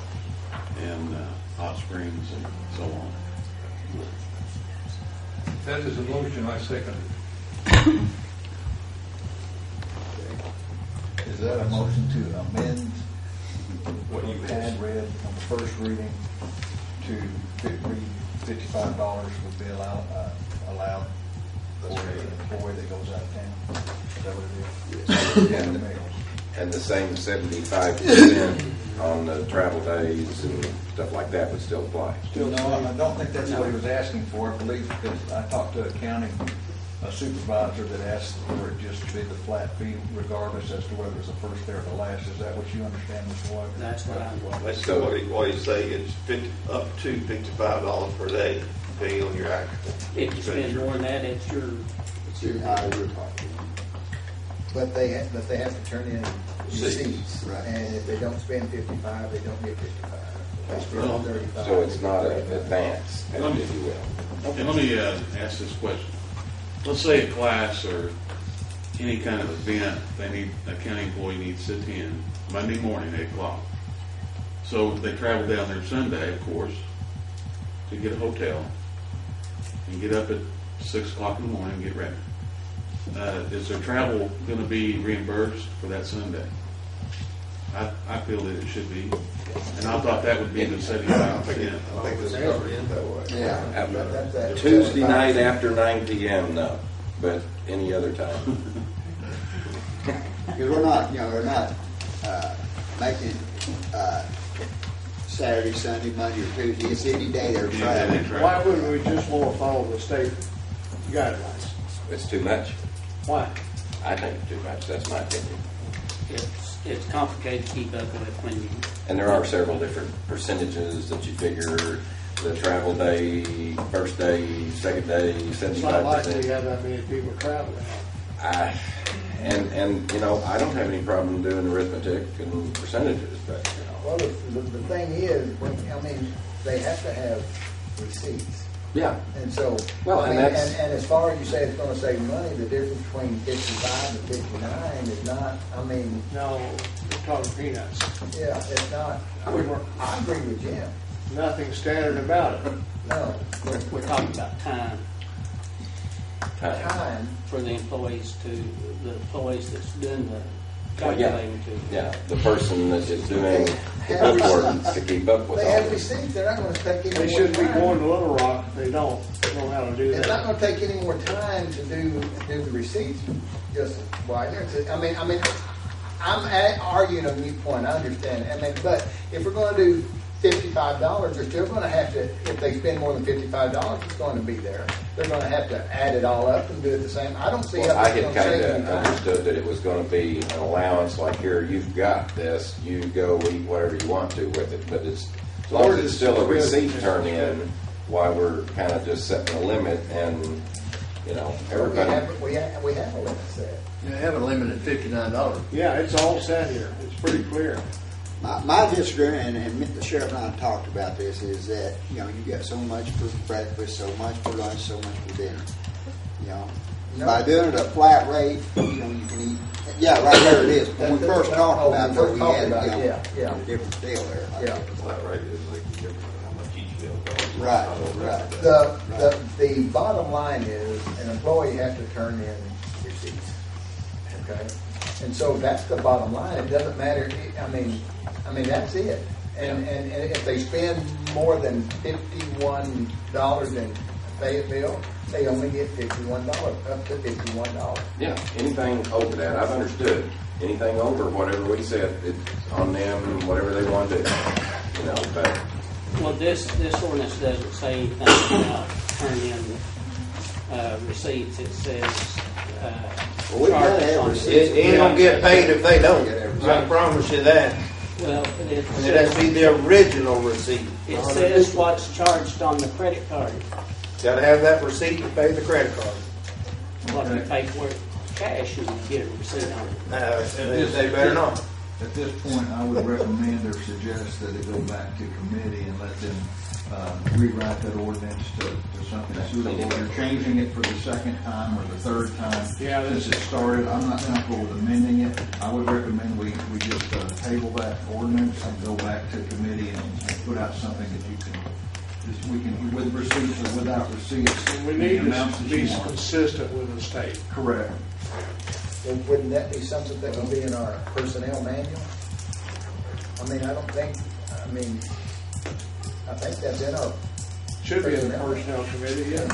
and Hot Springs and so on. That is a motion, I second it. Is that a motion to amend what you had read on the first reading to $55 would be allowed for an employee that goes out of town? Is that what it is? And the same 75% on the travel days and stuff like that would still apply. No, I don't think that's what he was asking for. I believe, because I talked to a supervisor that asked for it just to be the flat fee regardless as to whether it's the first day or the last. Is that what you understand, Mr. White? That's what I want. That's what he's saying. It's up to $55 per day. pay on your actual. If you spend expenditure. more than that, it's your Your But they have to turn in Receipts. receipts. Right. And if they don't spend 55, they don't get 55. If they spend 35. So it's not an advance, if you will. And let me ask this question. Let's say a class or any kind of event, a county employee needs to attend Monday morning, 8 o'clock. So they travel down there Sunday, of course, to get a hotel and get up at 6 o'clock in the morning and get ready. Is their travel going to be reimbursed for that Sunday? I feel that it should be. And I thought that would be the 75%. Yeah. Tuesday night after 9 p.m. no, but any other time. Because we're not making Saturday, Sunday, Monday, or Tuesday. It's any day they're traveling. Why wouldn't we just want to follow the state guidelines? It's too much. Why? I think it's too much. That's my opinion. it's complicated to keep up with when you. And there are several different percentages that you figure. The travel day, first day, second day, It's not likely 75%. you have that many people traveling. And you know, I don't have any problem doing arithmetic and percentages, but you know. Well, the thing is, they have to have receipts. Yeah. And so, Well, and that's- and as far as you say it's going to save money, the difference between 55 and 59 is not, No, we're talking peanuts. yeah, it's not. I agree with Jim. Nothing standard about it. No. We're talking about time Time. for the employees that's doing the Well, yeah, calculating to. yeah, the person that is doing the bookwork to keep up with They all have this. receipts. They're not going to take any They more shouldn't be time. going to Little Rock if they don't know how to do It's not that. going to take any more time to do the receipts, just Widener. I'm arguing a new point. I understand. But if we're going to do $55, they're still going to have to. If they spend more than $55, it's going to be there. They're going to have to add it all up and do it the same. I don't see Well, how I it's had going to save any kind of time. understood that it was going to be an allowance, like here, you've got this, you go eat whatever you want to with it, but it's, as long as it's still a receipt turn in, why we're kind of just setting a limit and, you know, everybody. We have a limit set. You have a limit at $59. Yeah, it's all set here. It's pretty clear. My disagreement, and the sheriff and I talked about this, is that, you got so much for breakfast, so much for lunch, so much for dinner. No. By doing it a flat rate, you can eat. Yeah, right there it is. When we first talked about it, we had, a different deal there. Yeah. Flat rate is like different how much each bill costs. Right. The bottom line is an employee has to turn in receipts. Okay? And so that's the bottom line. It doesn't matter. That's it. And if they spend more than $51 in Fayetteville, they only get $51, up to $51. Yeah, anything over that, I've understood. Anything over whatever we said, it's on them, whatever they want to do, but. Well, this ordinance doesn't say anything about turning in receipts. It says. Well, we gotta charges have on receipts. It ain't gonna get paid if they don't. I promise you that. Well, It has to be the original receipt. it says what's charged on the credit card. Gotta have that receipt to pay the credit card. What if you pay for it cash and you get a receipt on it? They better not. At this point, I would recommend or suggest that it go back to committee and let them rewrite that ordinance to something suitable. You're changing it for the second time or the third time since it started. I'm not comfortable with amending it. I would recommend we just table that ordinance and go back to committee and put out something that you can, with receipts or without receipts. We need to be consistent with the state. Correct. And wouldn't that be something that would be in our personnel manual? I think that's in our. Should be in the personnel committee, yeah.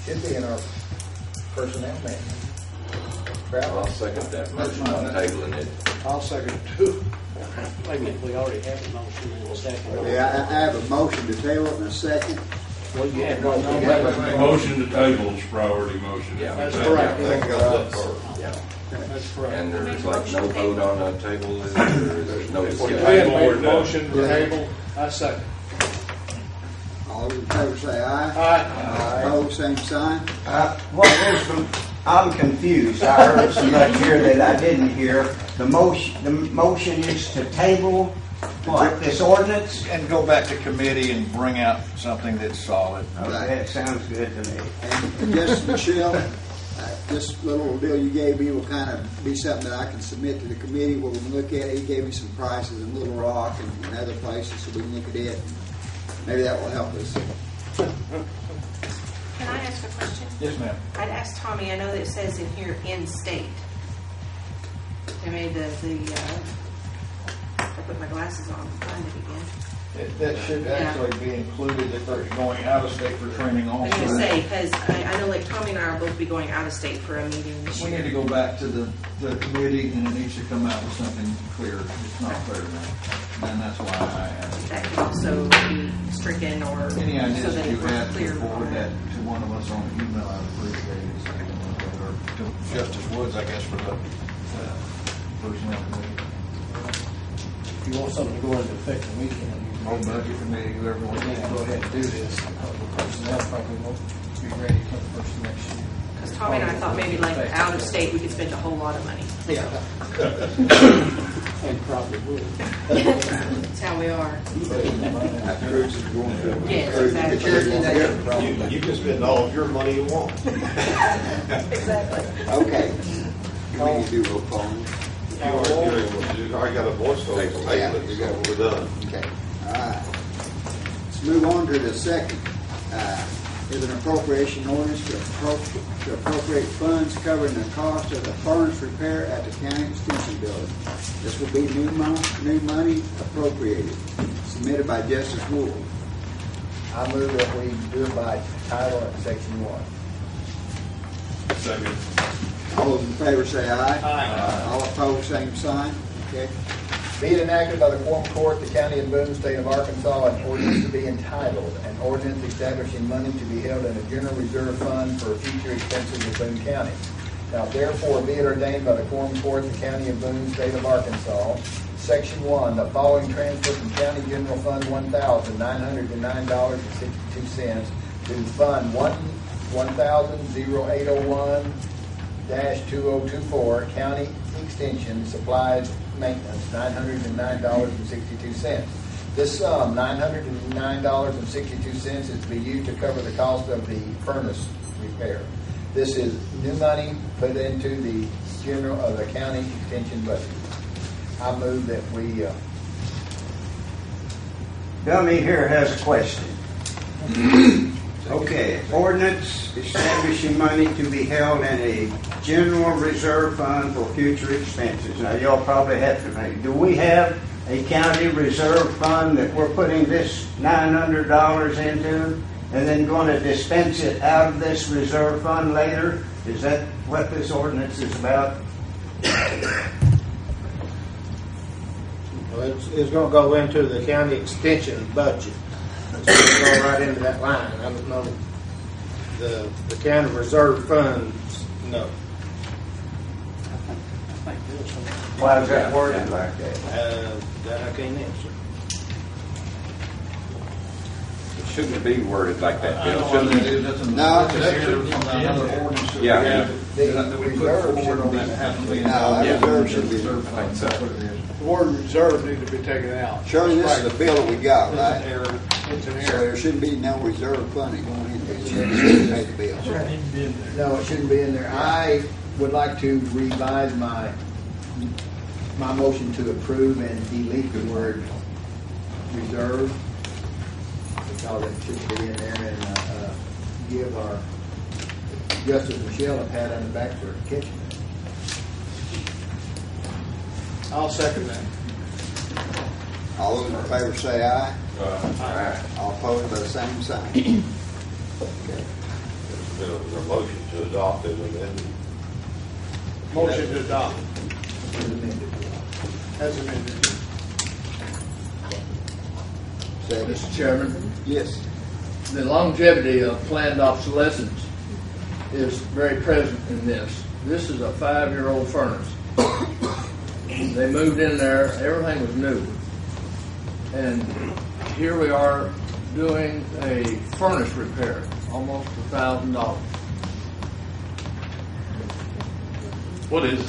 Should be in our personnel manual. I'll second that motion on tabling it. I'll second it too. Wait a minute, we already have a motion and a second. Yeah, I have a motion to table it in a second. Well, you have Motion to table is priority motion. Yeah. That's correct. Yeah. That's correct. And there's like no vote on the table, there's no We discussion. have made a motion to table. I second. All All those in favor say aye. Aye. Opposed, same sign. I'm confused. I heard so much here that I didn't hear. The motion is to table what, this ordinance? And go back to committee and bring out something that's solid. Okay, that sounds good to me. And just, Michelle, this little deal you gave me will kind of be something that I can submit to the committee where we can look at it. He gave me some prices in Little Rock and other places, so we can look at it. Maybe that will help us. Can I ask a question? Yes, ma'am. I'd ask Tommy, I know that it says in here, in-state. I made I put my glasses on to find it again. That should actually be included if they're going out of state for training I also. was going to say, because I know like Tommy and I are both be going out of state for a meeting this We year. need to go back to the committee and it needs to come out with something clear. It's not clear now. And that's why I asked. That could also be stricken or Any so ideas that you it was have to clear. forward that to one of us on email, I'd appreciate it. Or to Justice Woods, I guess, for the personnel committee. If you want something to go into effect the weekend, Or budget committee, whoever wants to go ahead and do this. The personnel probably won't be ready for the first of next year. Because Tommy and I thought maybe like out of state we could spend a whole lot of money. Yeah. And probably will. That's how we are. Yes, exactly. You can spend all of your money you want. Exactly. Okay. We need to do roll call. I got a voice vote, but you got what we're done. Okay. All right. Let's move on to the second. Is an appropriation ordinance to appropriate funds covering the cost of the furnace repair at the county extension building. This will be new money appropriated. Submitted by Justice Wool. I move that we do it by title in section 1. Second. All those in favor say aye. Aye. All opposed, same sign. Okay. Be it enacted by the Quorum Court, the County of Boone, State of Arkansas, an ordinance to be entitled, an ordinance establishing money to be held in a general reserve fund for future expenses of Boone County. Now therefore be it ordained by the Quorum Court, the County of Boone, State of Arkansas, Section 1, the following transfer from County General Fund $1,909.62 to Fund 1,0801-2024, County Extension Supplies Maintenance, $909.62. This sum, $909.62, is to be used to cover the cost of the furnace repair. This is new money put into the the county extension budget. I move that we. Dummy here has a question. Okay, ordinance establishing money to be held in a general reserve fund for future expenses. Now, y'all probably have to think, do we have a county reserve fund that we're putting this $900 into and then going to dispense it out of this reserve fund later? Is that what this ordinance is about? Well, it's going to go into the county extension budget. It's going to go right into that line. I don't know. The county reserve funds, no. Why is that worded like that? That I can't answer. It shouldn't be worded like that, Bill. Shouldn't it? No. Yeah. The reserve should be. That reserve should be. I think so. The word reserve needs to be taken out. Shirley, this is the bill that we got, It's right? an error. It's an So error. there shouldn't be no reserve funding going into it. It should pay the bill. No, it shouldn't be in there. I would like to revise my motion to approve and delete the word reserve, because it should be in there, and give our Justice Michelle a pat on the back for catching it. I'll second that. All those in favor say aye. Aye. All opposed by the same sign. Okay. There's a motion to adopt it and then. Motion to adopt. As amended. Mr. Chairman, Yes. the longevity of planned obsolescence is very present in this. This is a 5-year-old furnace. They moved in there, everything was new. And here we are doing a furnace repair, almost $1,000. What is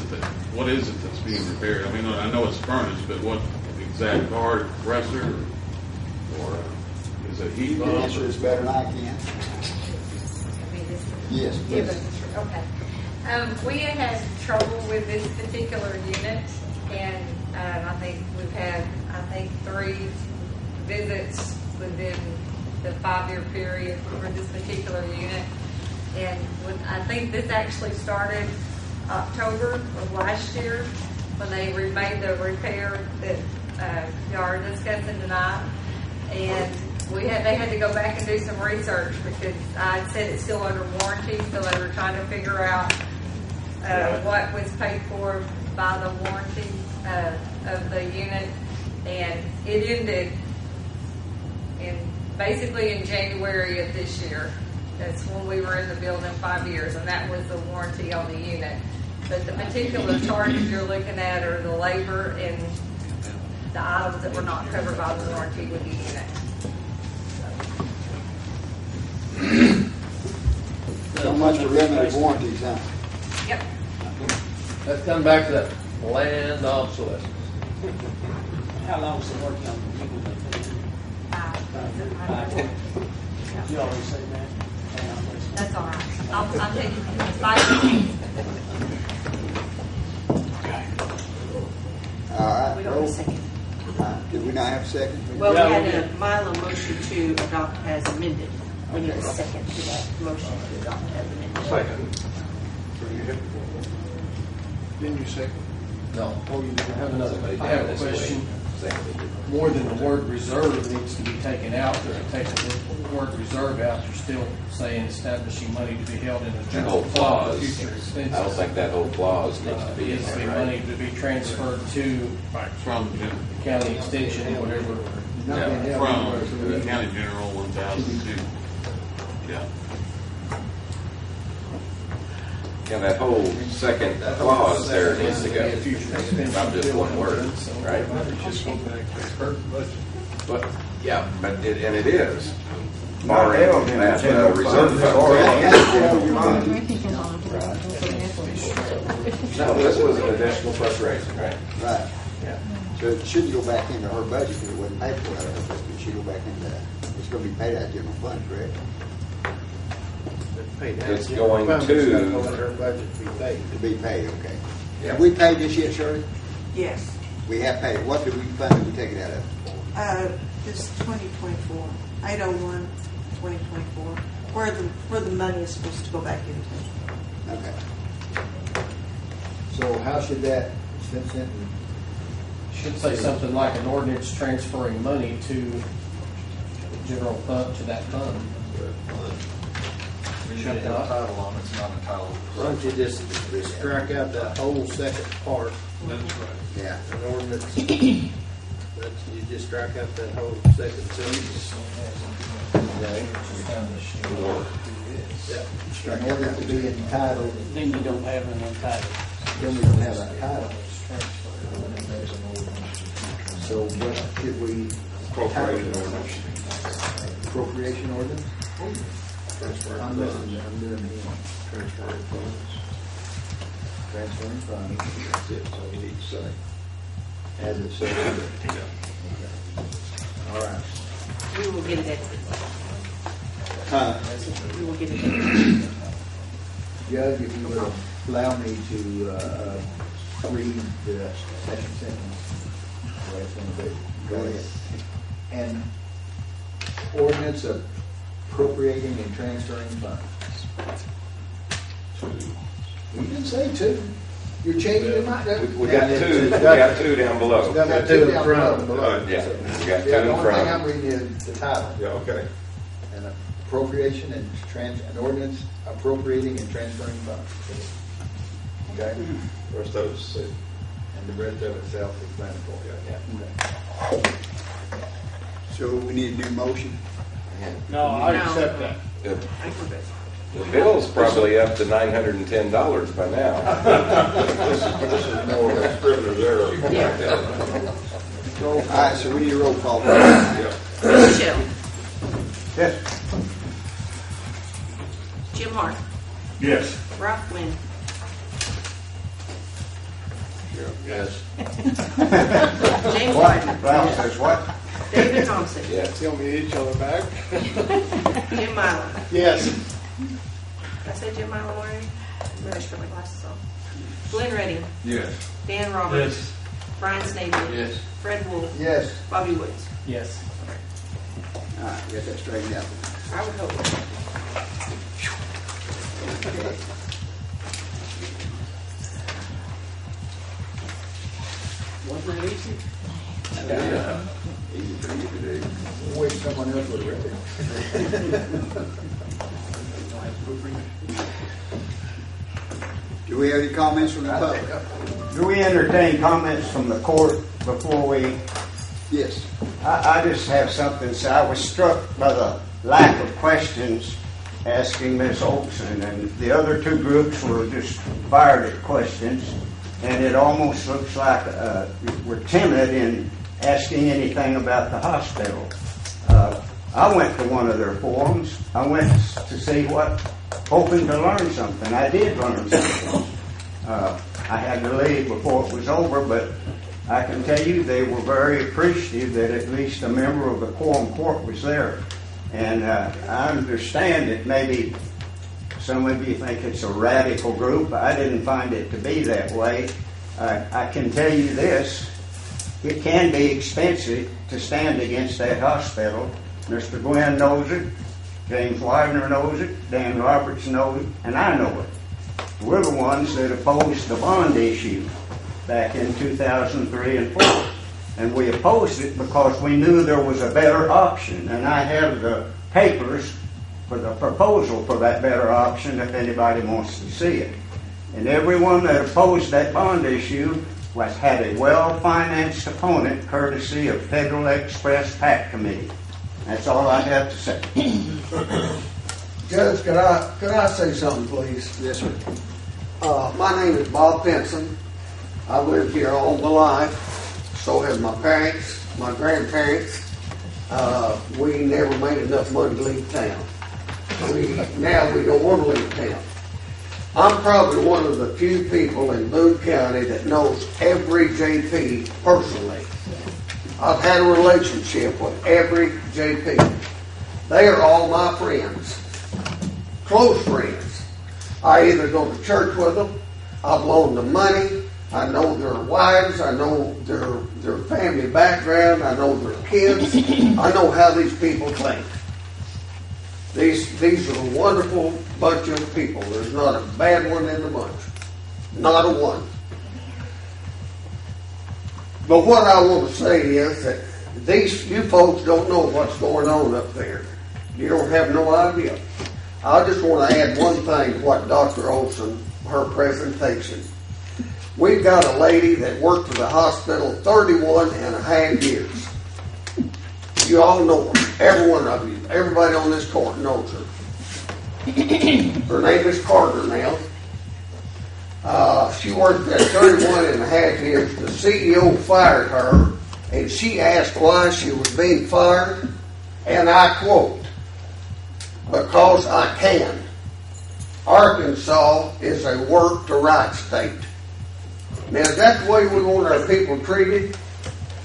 it that's being repaired? I mean, I know it's furnace, but what exact car, compressor, or is it heat You pump? can answer this better than I can. Yes, please. Okay. We have had trouble with this particular unit, and I think we've had, 3 visits within the 5-year period for this particular unit. And I think this actually started October of last year when they made the repair that y'all are discussing tonight. And they had to go back and do some research because I said it's still under warranty, so they were trying to figure out what was paid for by the warranty of the unit. And it ended basically in January of this year. That's when we were in the building 5 years, and that was the warranty on the unit. But the particular charges you're looking at are the labor and the items that were not covered by the warranty with the unit. So much for limited warranties, huh? Yep. Let's come back to that land obsolescence. How long is the working on the unit? 5 years. You already said that. That's all right. I'll take 5 minutes. All right. We don't have a second. Did we not have a second? Well, we had a Milo motion to adopt as amended. We need a second to that motion to adopt as amended. Second. Didn't you second? No. Oh, you I have a question. More than the word reserve needs to be taken out. If you take the word reserve out, you're still saying establishing money to be held in a That general whole fund clause, for future expenses. I don't think that whole clause needs to be in Needs to be there, money right? to be transferred to From county extension, whatever. from the county general 1002. Yeah. Yeah, that whole second clause there needs to go. Not just one word, right? But, yeah, but it is. Barring that reserve fund. No, this was an additional appropriation, right? Right. Yeah. So it shouldn't go back into her budget because it wasn't paid for out of her budget. It should go back into, it's going to be paid out of general fund, correct? It's going to her budget to be paid. To be paid, okay. Yeah. Have we paid this yet, Shirley? Yes. We have paid. What did we fund did we take it out of? This 2024, 801, 2024, where the money is supposed to go back into. Okay. So how should that, since then, Should say something like an ordinance transferring money to general fund, to that fund. You should have a title on it, it's not a title. Why don't you just strike out that whole second part? That's right. Yeah. An ordinance. You just strike out that whole second sentence. Okay. Yeah. in order to be entitled, Then you don't have an entitled. then we don't have a title. So what should we? Appropriation ordinance. Appropriation ordinance? I'm doing Transferring funds. transferring funds, That's it, so we need to say. as it says. Yeah. All right. We will get it. We will get it. Judge, if you will allow me to read the second sentence. Last one, but go ahead. An ordinance appropriating and transferring funds. You didn't say two. You're changing your mind. We got two. We got two down below. Got two in front. Yeah, we got two The in only thing I'm front. reading is the title. Yeah, okay. An appropriation and an ordinance appropriating and transferring funds. Okay? Rest of it's said. And the rest of it self-explanatory. Yeah. So we need a new motion? No, I accept that. The bill's probably up to $910 by now. This is more of a scrivener's error. All right, so we need a roll call. Yeah. Michelle. Yes. Jim Hart. Yes. Ralph Wynn. Yes. James What? Wyden. Ralph says what? David Thompson. Yes. Tell me each other back. Jim Milo. Yes. Did I say Jim Milo already? Maybe I should put my glasses on. Glenn Redding. Yes. Dan Roberts. Yes. Brian Snavely. Yes. Fred Wolf. Yes. Bobby Woods. Yes. All right, get that straightened out. I would hope. Wasn't that easy? Easy for you to do. Wait, someone else would read it. Do we have any comments from the public? Do we entertain comments from the court before we? Yes. I just have something to say. I was struck by the lack of questions asking Ms. Olson, and the other two groups were just fired at questions, and it almost looks like we're timid in asking anything about the hospital. I went to one of their forums. I went to see what, hoping to learn something. I did learn something. I had to leave before it was over, but I can tell you they were very appreciative that at least a member of the quorum court was there. And I understand that maybe some of you think it's a radical group. I didn't find it to be that way. I can tell you this, it can be expensive to stand against that hospital. Mr. Gwynn knows it, James Widener knows it, Dan Roberts knows it, and I know it. We're the ones that opposed the bond issue back in 2003 and 4. And we opposed it because we knew there was a better option. And I have the papers for the proposal for that better option if anybody wants to see it. And everyone that opposed that bond issue had a well-financed opponent courtesy of Federal Express PAC Committee. That's all I have to say. Judge, could I say something, please? Yes, sir. My name is Bob Pinson. I've lived here all my life. So have my parents, my grandparents. We never made enough money to leave town. Now we don't want to leave town. I'm probably one of the few people in Boone County that knows every JP personally. I've had a relationship with every JP. They are all my friends, close friends. I either go to church with them, I've loaned them money, I know their wives, I know their family background, I know their kids, I know how these people think. These are a wonderful bunch of people. There's not a bad one in the bunch. Not a one. But what I want to say is that you folks don't know what's going on up there. You don't have no idea. I just want to add one thing to what Dr. Olson, her presentation. We've got a lady that worked for the hospital 31 and a half years. You all know her. Every one of you. Everybody on this court knows her. Her name is Carter now. She worked there 31 and a half years. The CEO fired her, and she asked why she was being fired, and I quote, "Because I can. Arkansas is a work to right state." Now, is that the way we want our people treated?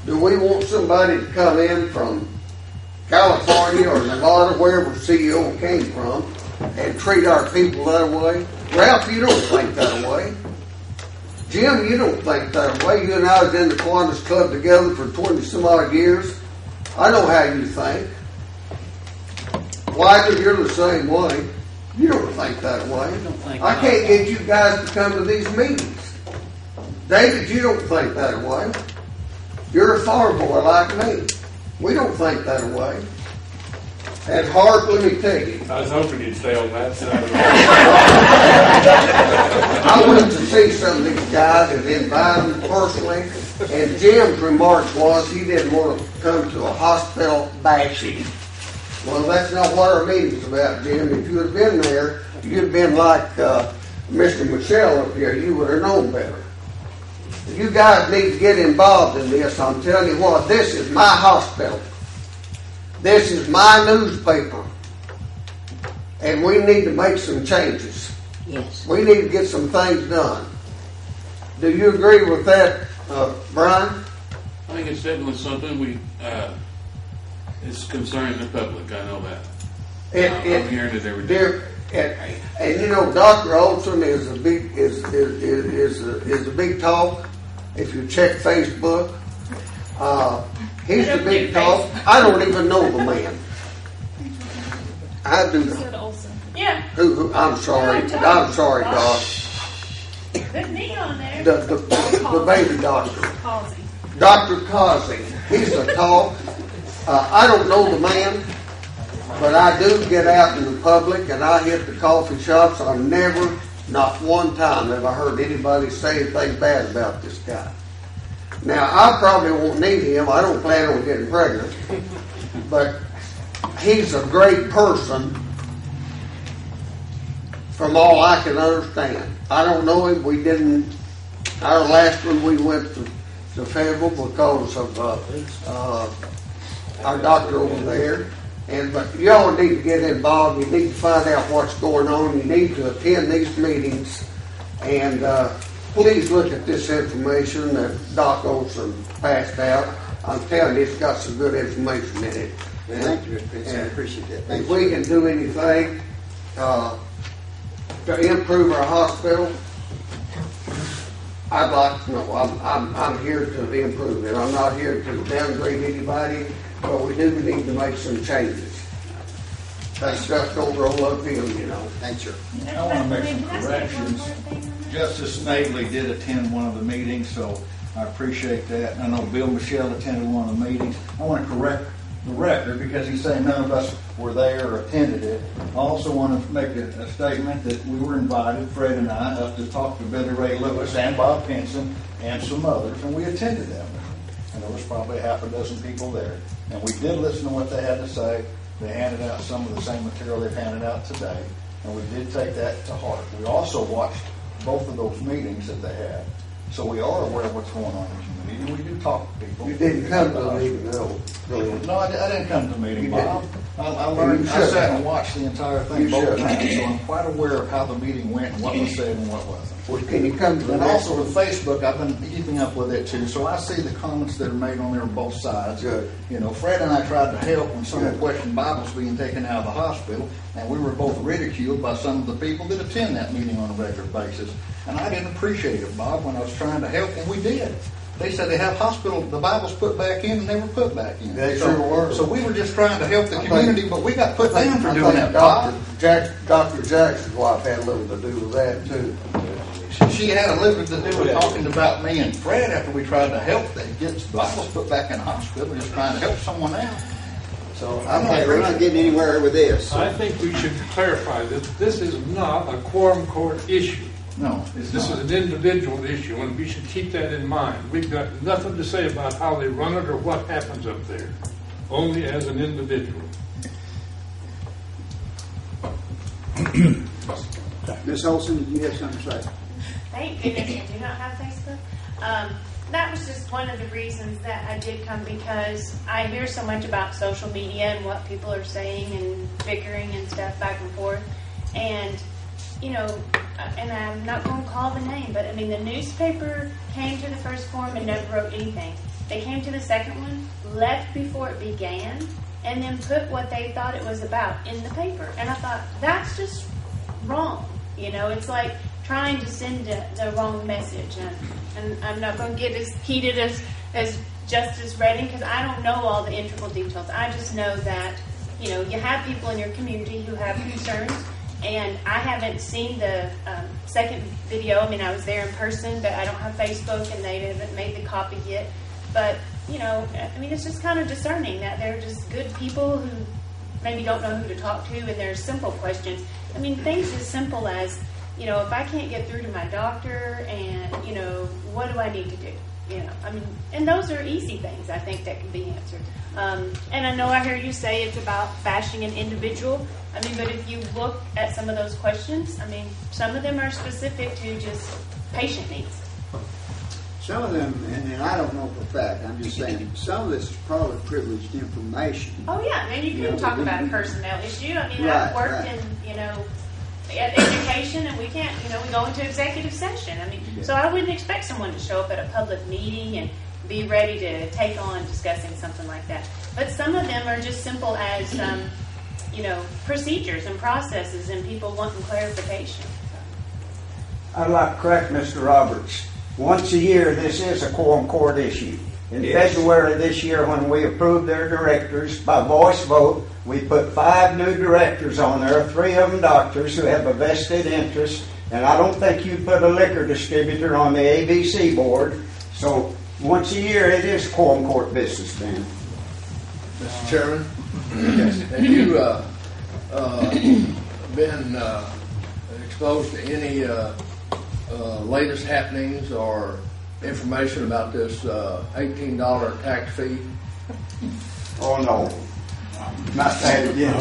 Do we want somebody to come in from California or Nevada, wherever CEO came from, and treat our people that way? Ralph, you don't think that way. Jim, you don't think that way. You and I was in the Kiwanis Club together for 20 some odd years. I know how you think. Widener, you're the same way. You don't think that way. I can't get you guys to come to these meetings. David, you don't think that way. You're a farm boy like me. We don't think that way. And Hart, let me tell you. I was hoping you'd stay on that side. I went to see some of these guys and invite them personally. And Jim's remarks was he didn't want to come to a hospital bashing. Well, that's not what our meeting's about, Jim. If you had been there, you'd have been like Mr. Michelle up here. You would have known better. You guys need to get involved in this. I'm telling you what, this is my hospital. This is my newspaper, and we need to make some changes. Yes. We need to get some things done. Do you agree with that, Brian? I think it's definitely something it's concerning the public. I know that. I'm hearing it every day. And you know, Dr. Olson is a big a big talk. If you check Facebook, he's the big talk. I don't even know the man. I do. Yeah. I'm sorry, Doc. Good knee on there. The baby doctor, Causey. Dr. Causey. He's a talk. I don't know the man, but I do get out in the public and I hit the coffee shops. I've never, not one time, have I heard anybody say anything bad about this guy. Now, I probably won't need him. I don't plan on getting pregnant. But he's a great person from all I can understand. I don't know him. We didn't, our last one we went to Federal because of our doctor over there. But y'all need to get involved. You need to find out what's going on. You need to attend these meetings. And please look at this information that Doc Olson passed out. I'm telling you, it's got some good information in it. Thank you, Mr. Prince. I appreciate that. Thank If you. we can do anything to improve our hospital, I'd like to know. I'm here to improve it. I'm not here to downgrade anybody, but we do need to make some changes. That stuff don't roll uphill, you know. Thanks, sir. I want to make some corrections. Justice Snavely did attend one of the meetings, so I appreciate that. I know Bill Michelle attended one of the meetings. I want to correct the record because he's saying none of us were there or attended it. I also want to make a statement that we were invited, Fred and I, up to talk to Billy Ray Lewis and Bob Pinson and some others, and we attended that meeting. And there was probably half a dozen people there. And we did listen to what they had to say. They handed out some of the same material they've handed out today, and we did take that to heart. We also watched both of those meetings that they had, so we are aware of what's going on in the community. We do talk to people. You didn't come to the meeting, no. No, I didn't come to the meeting, You Bob. didn't. I learned. You I sat should. and watched the entire thing You both should. times, so I'm quite aware of how the meeting went and what was said and what wasn't. Well, can you come to the And next also one? with Facebook, I've been keeping up with it too, so I see the comments that are made on there on both sides. Good. You know, Fred and I tried to help when someone questioned Bibles being taken out of the hospital, and we were both ridiculed by some of the people that attend that meeting on a regular basis. And I didn't appreciate it, Bob, when I was trying to help, and we did. They said they have the Bibles put back in, and they were put back in. They sure were. So we were just trying to help the I community, think- but we got put down for I doing think that, Bob. Dr. Jackson's wife had a little to do with that, too. She had a little to do with talking about me and Fred after we tried to help them get Bibles put back in the hospital, just trying to help someone out. So I'm Okay, we're not getting anywhere with this. I think we should clarify that this is not a quorum court issue. No, it's This not. is an individual issue, and we should keep that in mind. We've got nothing to say about how they run it or what happens up there, only as an individual. Ms. Olson, did you have something to say? Thank goodness I do not have Facebook. That was just one of the reasons that I did come, because I hear so much about social media and what people are saying and bickering and stuff back and forth. And, you know, and I'm not going to call the name, but I mean, the newspaper came to the first forum and never wrote anything. They came to the second one, left before it began, and then put what they thought it was about in the paper. And I thought, that's just wrong. You know, it's like trying to send the wrong message. And I'm not going to get as heated as Justice Redding, because I don't know all the integral details. I just know that, you know, you have people in your community who have concerns. And I haven't seen the second video. I mean, I was there in person, but I don't have Facebook, and they haven't made the copy yet. But, you know, I mean, it's just kind of discerning that they're just good people who maybe don't know who to talk to, and there's simple questions. I mean, things as simple as, you know, if I can't get through to my doctor, and, you know, what do I need to do? You know, I mean, and those are easy things, I think, that can be answered. And I know I hear you say it's about bashing an individual. I mean, but if you look at some of those questions, I mean, some of them are specific to just patient needs. Some of them, and I don't know for a fact, I'm just saying, some of this is probably privileged information. Oh, yeah, and you can talk about a personnel issue. I mean, Right, I've worked right. in, education, and we can't, we go into executive session. I mean, so I wouldn't expect someone to show up at a public meeting and be ready to take on discussing something like that. But some of them are just simple as, procedures and processes and people wanting clarification. I'd like to correct Mr. Roberts. Once a year, this is a quorum court issue. In February this year, when we approved their directors by voice vote, we put 5 new directors on there, 3 of them doctors who have a vested interest, and I don't think you put a liquor distributor on the ABC board. So once a year, it is quorum court business, Ben. Mr. Chairman, have you been exposed to any latest happenings or information about this $18 tax fee? Oh, no. Not that again.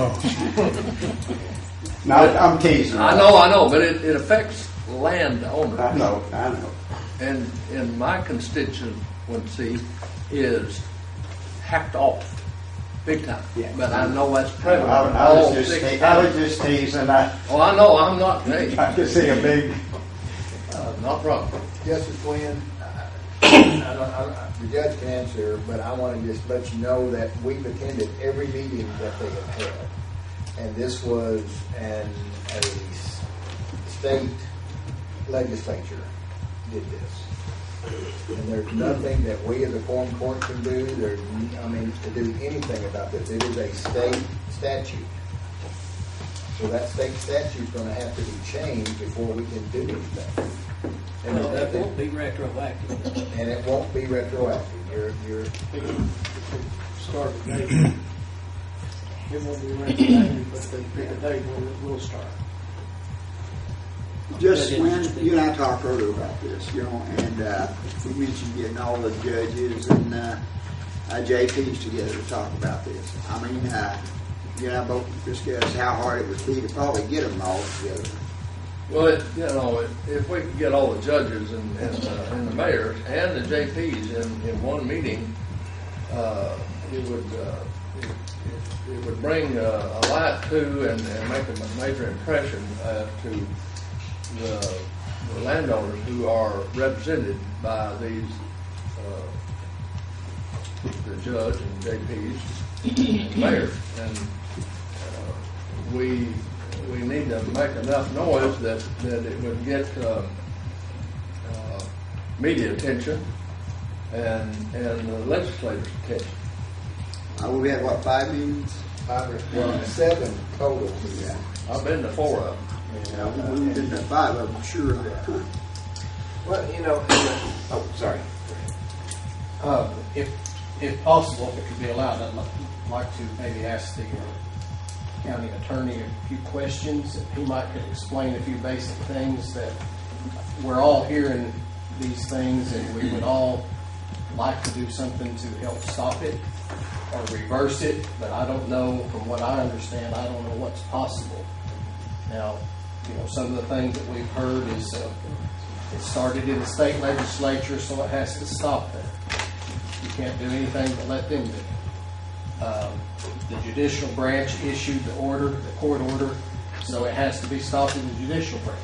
No, I'm teasing. I know, but it affects landowners. I know. And my constituency is hacked off big time. Yeah. But I know that's prevalent. I was just teasing. I know, I'm not. Hey. I can see a big... no problem. Justice Glenn, the judge can answer, but I want to just let you know that we've attended every meeting that they have had. And this was a state legislature did this. And there's nothing that we as a quorum court can do, to do anything about this. It is a state statute. So that state statute's going to have to be changed before we can do anything. And that won't be retroactive. And it won't be retroactive. You're Start the date. It won't be retroactive, but they pick a date when it will start. Just when you and I talked earlier about this, and we mentioned getting all the judges and JPs together to talk about this. I mean, you and I both discussed how hard it would be to probably get them all together. Well, if we could get all the judges and the mayors and the JPs in one meeting, it would bring a light to and make a major impression to the landowners who are represented by these the judge and JPs and mayors, and we need to make enough noise that it would get media attention and the legislators' attention. We had 5 meetings? 7 total. Yeah. I've been to 4 of them. Yeah, we've been to 5 of them, sure. Well, oh, sorry. If possible, if it could be allowed, I'd like to maybe ask the county attorney a few questions. He might could explain a few basic things that we're all hearing these things, and we would all like to do something to help stop it or reverse it, but I don't know, from what I understand, I don't know what's possible. Now, some of the things that we've heard is it started in the state legislature, so it has to stop there. You can't do anything but let them do it. The judicial branch issued the court order, so it has to be stopped in the judicial branch.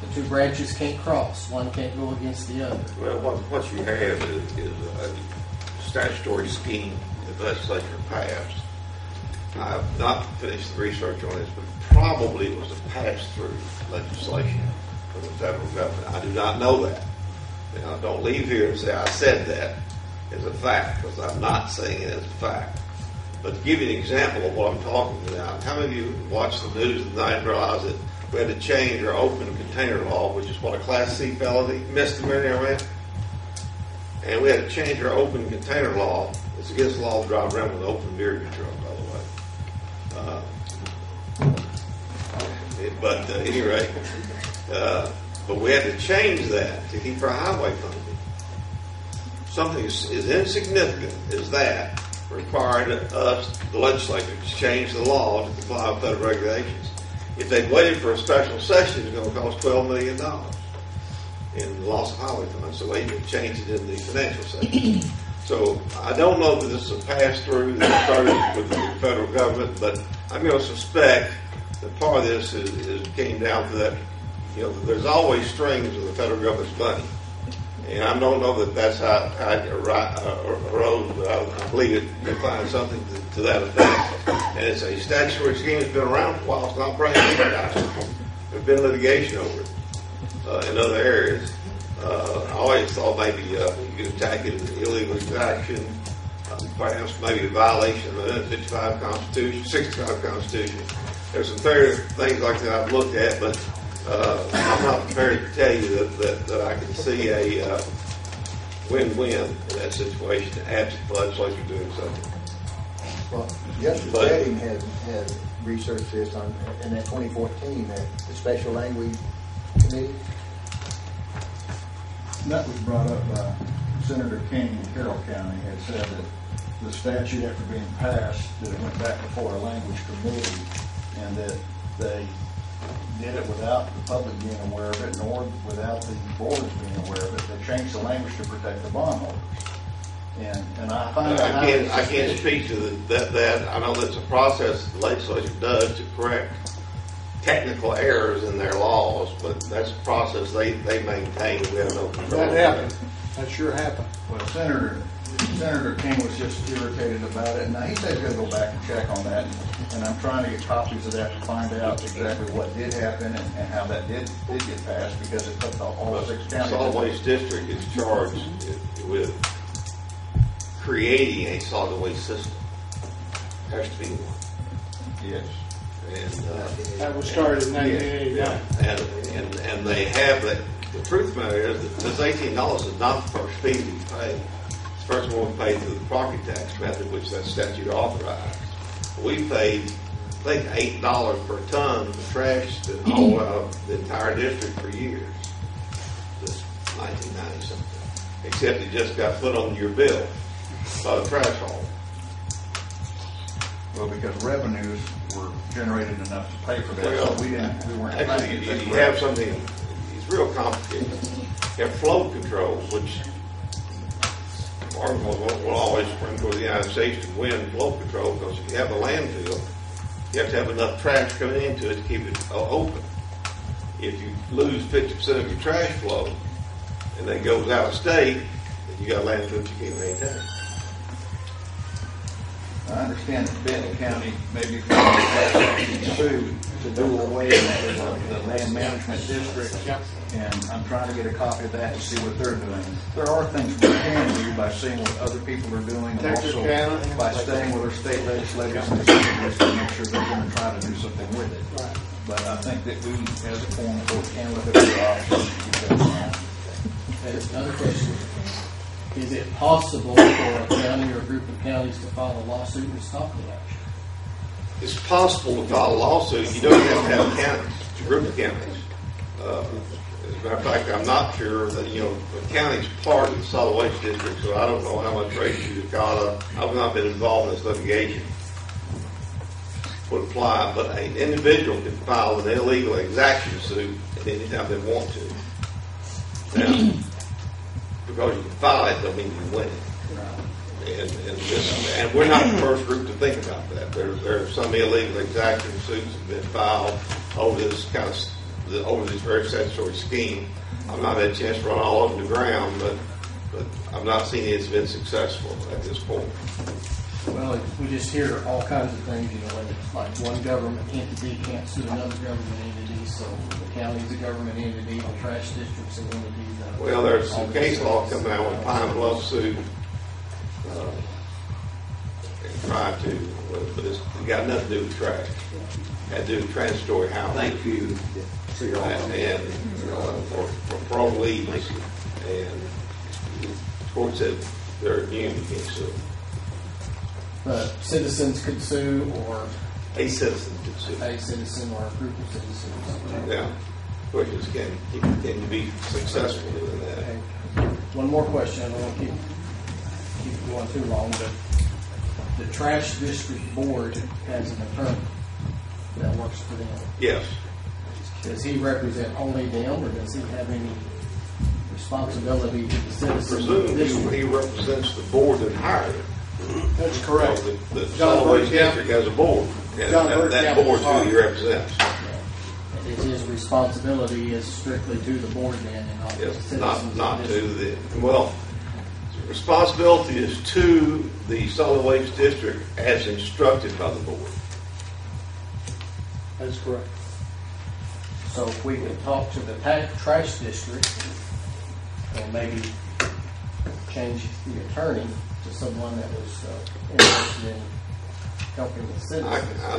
The 2 branches can't cross. One can't go against the other. Well, what you have is a statutory scheme that the legislature passed. I have not finished the research on this, but probably it was a pass-through legislation from the federal government. I do not know that. Now, don't leave here and say I said that as a fact, because I'm not saying it as a fact. But to give you an example of what I'm talking about, how many of you watched the news tonight and realized that we had to change our open container law, which is what a Class C felony misdemeanor now is? And we had to change our open container law. It's against the law to drive around with an open beer truck, by the way. But at any rate, but we had to change that to keep our highway funding. Something as insignificant as that required us, the legislature, to change the law to comply with federal regulations. If they'd waited for a special session, it's going to cost $12 million. in the loss of highway funds, so they can change it in the financial section. So I don't know that this is a pass-through that started with the federal government, but I'm going to suspect that part of this came down to that, there's always strings of the federal government's money. And I don't know that that's how it arose, but I believe you'll find something to that effect. And it's a statutory scheme that's been around for a while. It's not brand new, guys. There's been litigation over it in other areas. I always thought maybe you could attack it as illegal exaction, perhaps maybe a violation of the 65 Constitution. There's some fair things like that I've looked at, but I'm not prepared to tell you that I can see a win-win in that situation, absent the legislature doing something. Well, Justice Redding had researched this in that 2014, the special language committee. That was brought up by Senator King in Carroll County, had said that the statute after being passed, that it went back before a language committee, and that they did it without the public being aware of it, nor without the boards being aware of it. They changed the language to protect the bondholders. And I find I can't speak to that. I know that's a process the legislature does to correct technical errors in their laws, but that's a process they maintain. We have no control. That happened. That sure happened. Well, Senator King was just irritated about it. Now, he said he's going to go back and check on that, and I'm trying to get copies of that to find out exactly what did happen and how that did get passed, because it took all 6 counties. Solid Waste District is charged with creating a solid waste system. There has to be one. Yes. And that was started in 1989. And they have that. The truth of the matter is that this $18 is not the first fee we pay. It's the first one we paid through the property tax method, which that statute authorized. We paid, I think, $8 per ton for trash that hauled out the entire district for years. This 1990 something. Except it just got put on your bill by the trash haul. Well, because revenues were generated enough to pay for that, Well, so we weren't. Actually, you have something. It's real complicated. You have flow control, which will always bring toward the United States to win flow control, because if you have a landfill, you have to have enough trash coming into it to keep it open. If you lose 50% of your trash flow and then goes out of state, then you got landfills you can't maintain. I understand that Benton County maybe could sue to do away with the land management district, and I'm trying to get a copy of that and see what they're doing. There are things we can do by seeing what other people are doing, and also by staying with our state legislators and assembly to make sure they're going to try to do something with it. Right. But I think that we, as a form of court, can look at the options. And another question. Is it possible for a county or a group of counties to file a lawsuit and stop the action? It's possible to file a lawsuit. You don't have to have counties, a group of counties. As a matter of fact, I'm not sure that, the county's part of the solid waste district, so I don't know how much race judicata. I've not been involved in this litigation. Would apply, but an individual can file an illegal exaction suit at any time they want to. Now, because you can file it, don't mean you win it. And we're not the first group to think about that. There are some illegal exaction suits that have been filed over this over this very statutory scheme. I've not had a chance to run all over the ground, but I've not seen it's been successful at this point. Well, we just hear all kinds of things, like one government entity can't sue another government entity, so the county's a government entity, the trash district's an entity. Well, there's some case law coming out with Pine Bluff sued and tried to, but it's got nothing to do with trash. It had to do with transitory housing. Thank you. And for parole leaves, and the court said they're immune, you can't sue. But citizens could sue, or a citizen could sue. A citizen or a group of citizens. Yeah. Questions can you be successful in that? One more question. I don't want to keep going too long, but the trash district board has an attorney that works for them. Yes. Does he represent only them, or does he have any responsibility to the citizens of the Presumably, district. he represents the board that hired him. That's correct. The John solid waste Bergkamp- district has a board, and John that Bergkamp board's who was he represents. It's his responsibility is strictly to the board then, and not to the Yes, citizens not of not the to district. the, well, responsibility is to the solid waste district as instructed by the board. That's correct. So if we could talk to the trash district and maybe change the attorney to someone that was interested in helping the citizens. I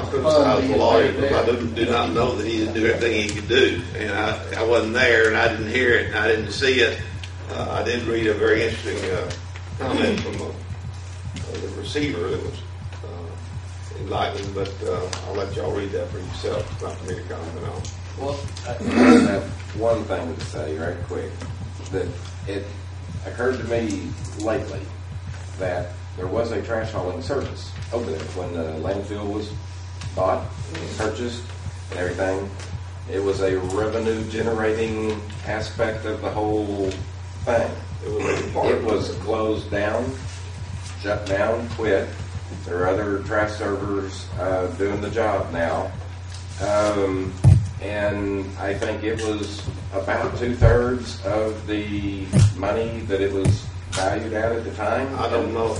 criticize the lawyer because I do not know that he didn't do everything he could do. And I wasn't there, and I didn't hear it, and I didn't see it. I did read a very interesting comment from the receiver that was enlightening, but I'll let y'all read that for yourself. It's not for me to comment on. Well, I have one thing to say right quick. That it occurred to me lately that there was a trash hauling service over there when the landfill was bought and purchased and everything. It was a revenue generating aspect of the whole thing. It was closed down, shut down, quit. There are other trash servers doing the job now. And I think it was about 2/3 of the money that it was valued at the time. I don't know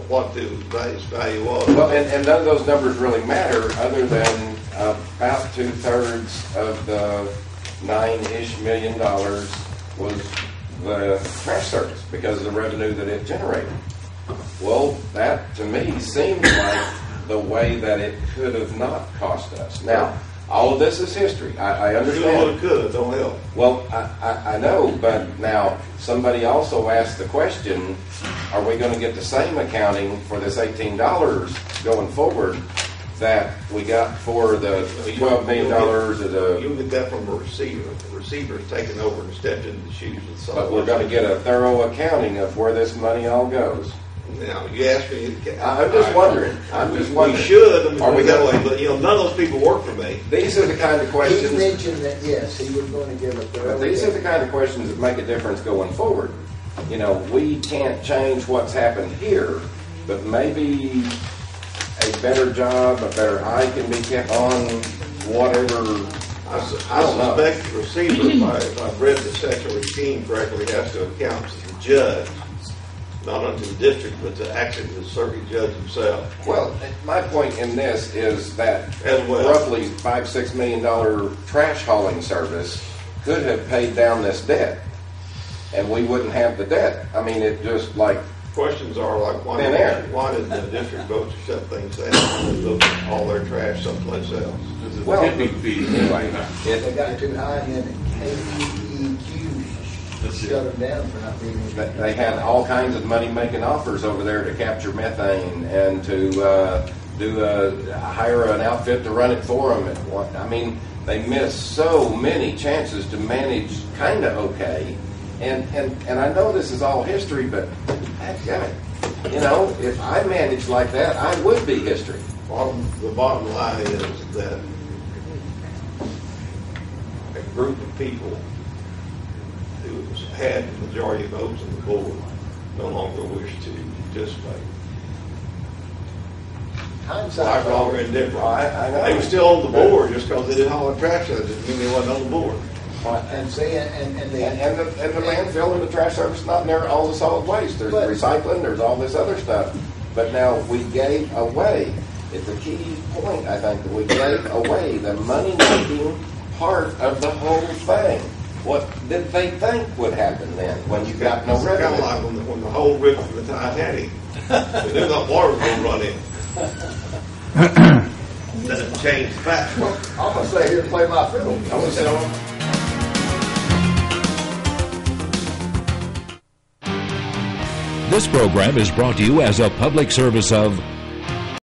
what the value was. Well, and none of those numbers really matter other than about 2/3 of the $9-ish million was the trash service because of the revenue that it generated. Well, that to me seems like the way that it could have not cost us. Now, all of this is history. I understand. It could, don't help. Well, I know, but now somebody also asked the question, are we going to get the same accounting for this $18 going forward that we got for the $12 million of the... You'll get that from a receiver. The receiver's taken over and stepped into the shoes of the solid But we're going to get a thorough accounting of where this money all goes. Now, you asked me... I'm just wondering. We should. Are we that way, going but none of those people work for me. These are the kind of questions... He mentioned that, yes, he was going to give a thorough... But these are the kind of questions that make a difference going forward. You know, we can't change what's happened here, but maybe a better job, a better eye can be kept on whatever. I don't know. suspect the receiver, if I've read the statutory scheme correctly, has to account to the judge, not only to the district, but to actually the circuit judge himself. Well, my point in this is that As well. roughly $5-6 million trash hauling service could have paid down this debt, and we wouldn't have the debt. I mean, it just like Questions are like, why did the district vote to shut things down and look at all their trash someplace else? Well, Tipping fees anyway. They got too high and then KEQ shut them down for not being... They had all kinds of money-making offers over there to capture methane and to hire an outfit to run it for them. I mean, they missed so many chances to manage kind of okay. And I know this is all history, but you know, if I managed like that, I would be history. The bottom line is that a group of people who had the majority of votes on the board no longer wish to participate. Hindsight. Right, wrong, or indifferent. I know. They were still on the board just because they didn't haul the trash out. It didn't mean they wasn't on the board. And see, and the landfill and the trash service not near all the solid waste. There's recycling. There's all this other stuff. But now we gave away. It's a key point, I think, that we gave away the money-making part of the whole thing. What did they think would happen then when you got no revenue? Kind of like when the whole ripped from the Titanic. They knew that water was going to run in. Doesn't change the fact. I'm going to stay here and play my fiddle. I'm going to sit on. This program is brought to you as a public service of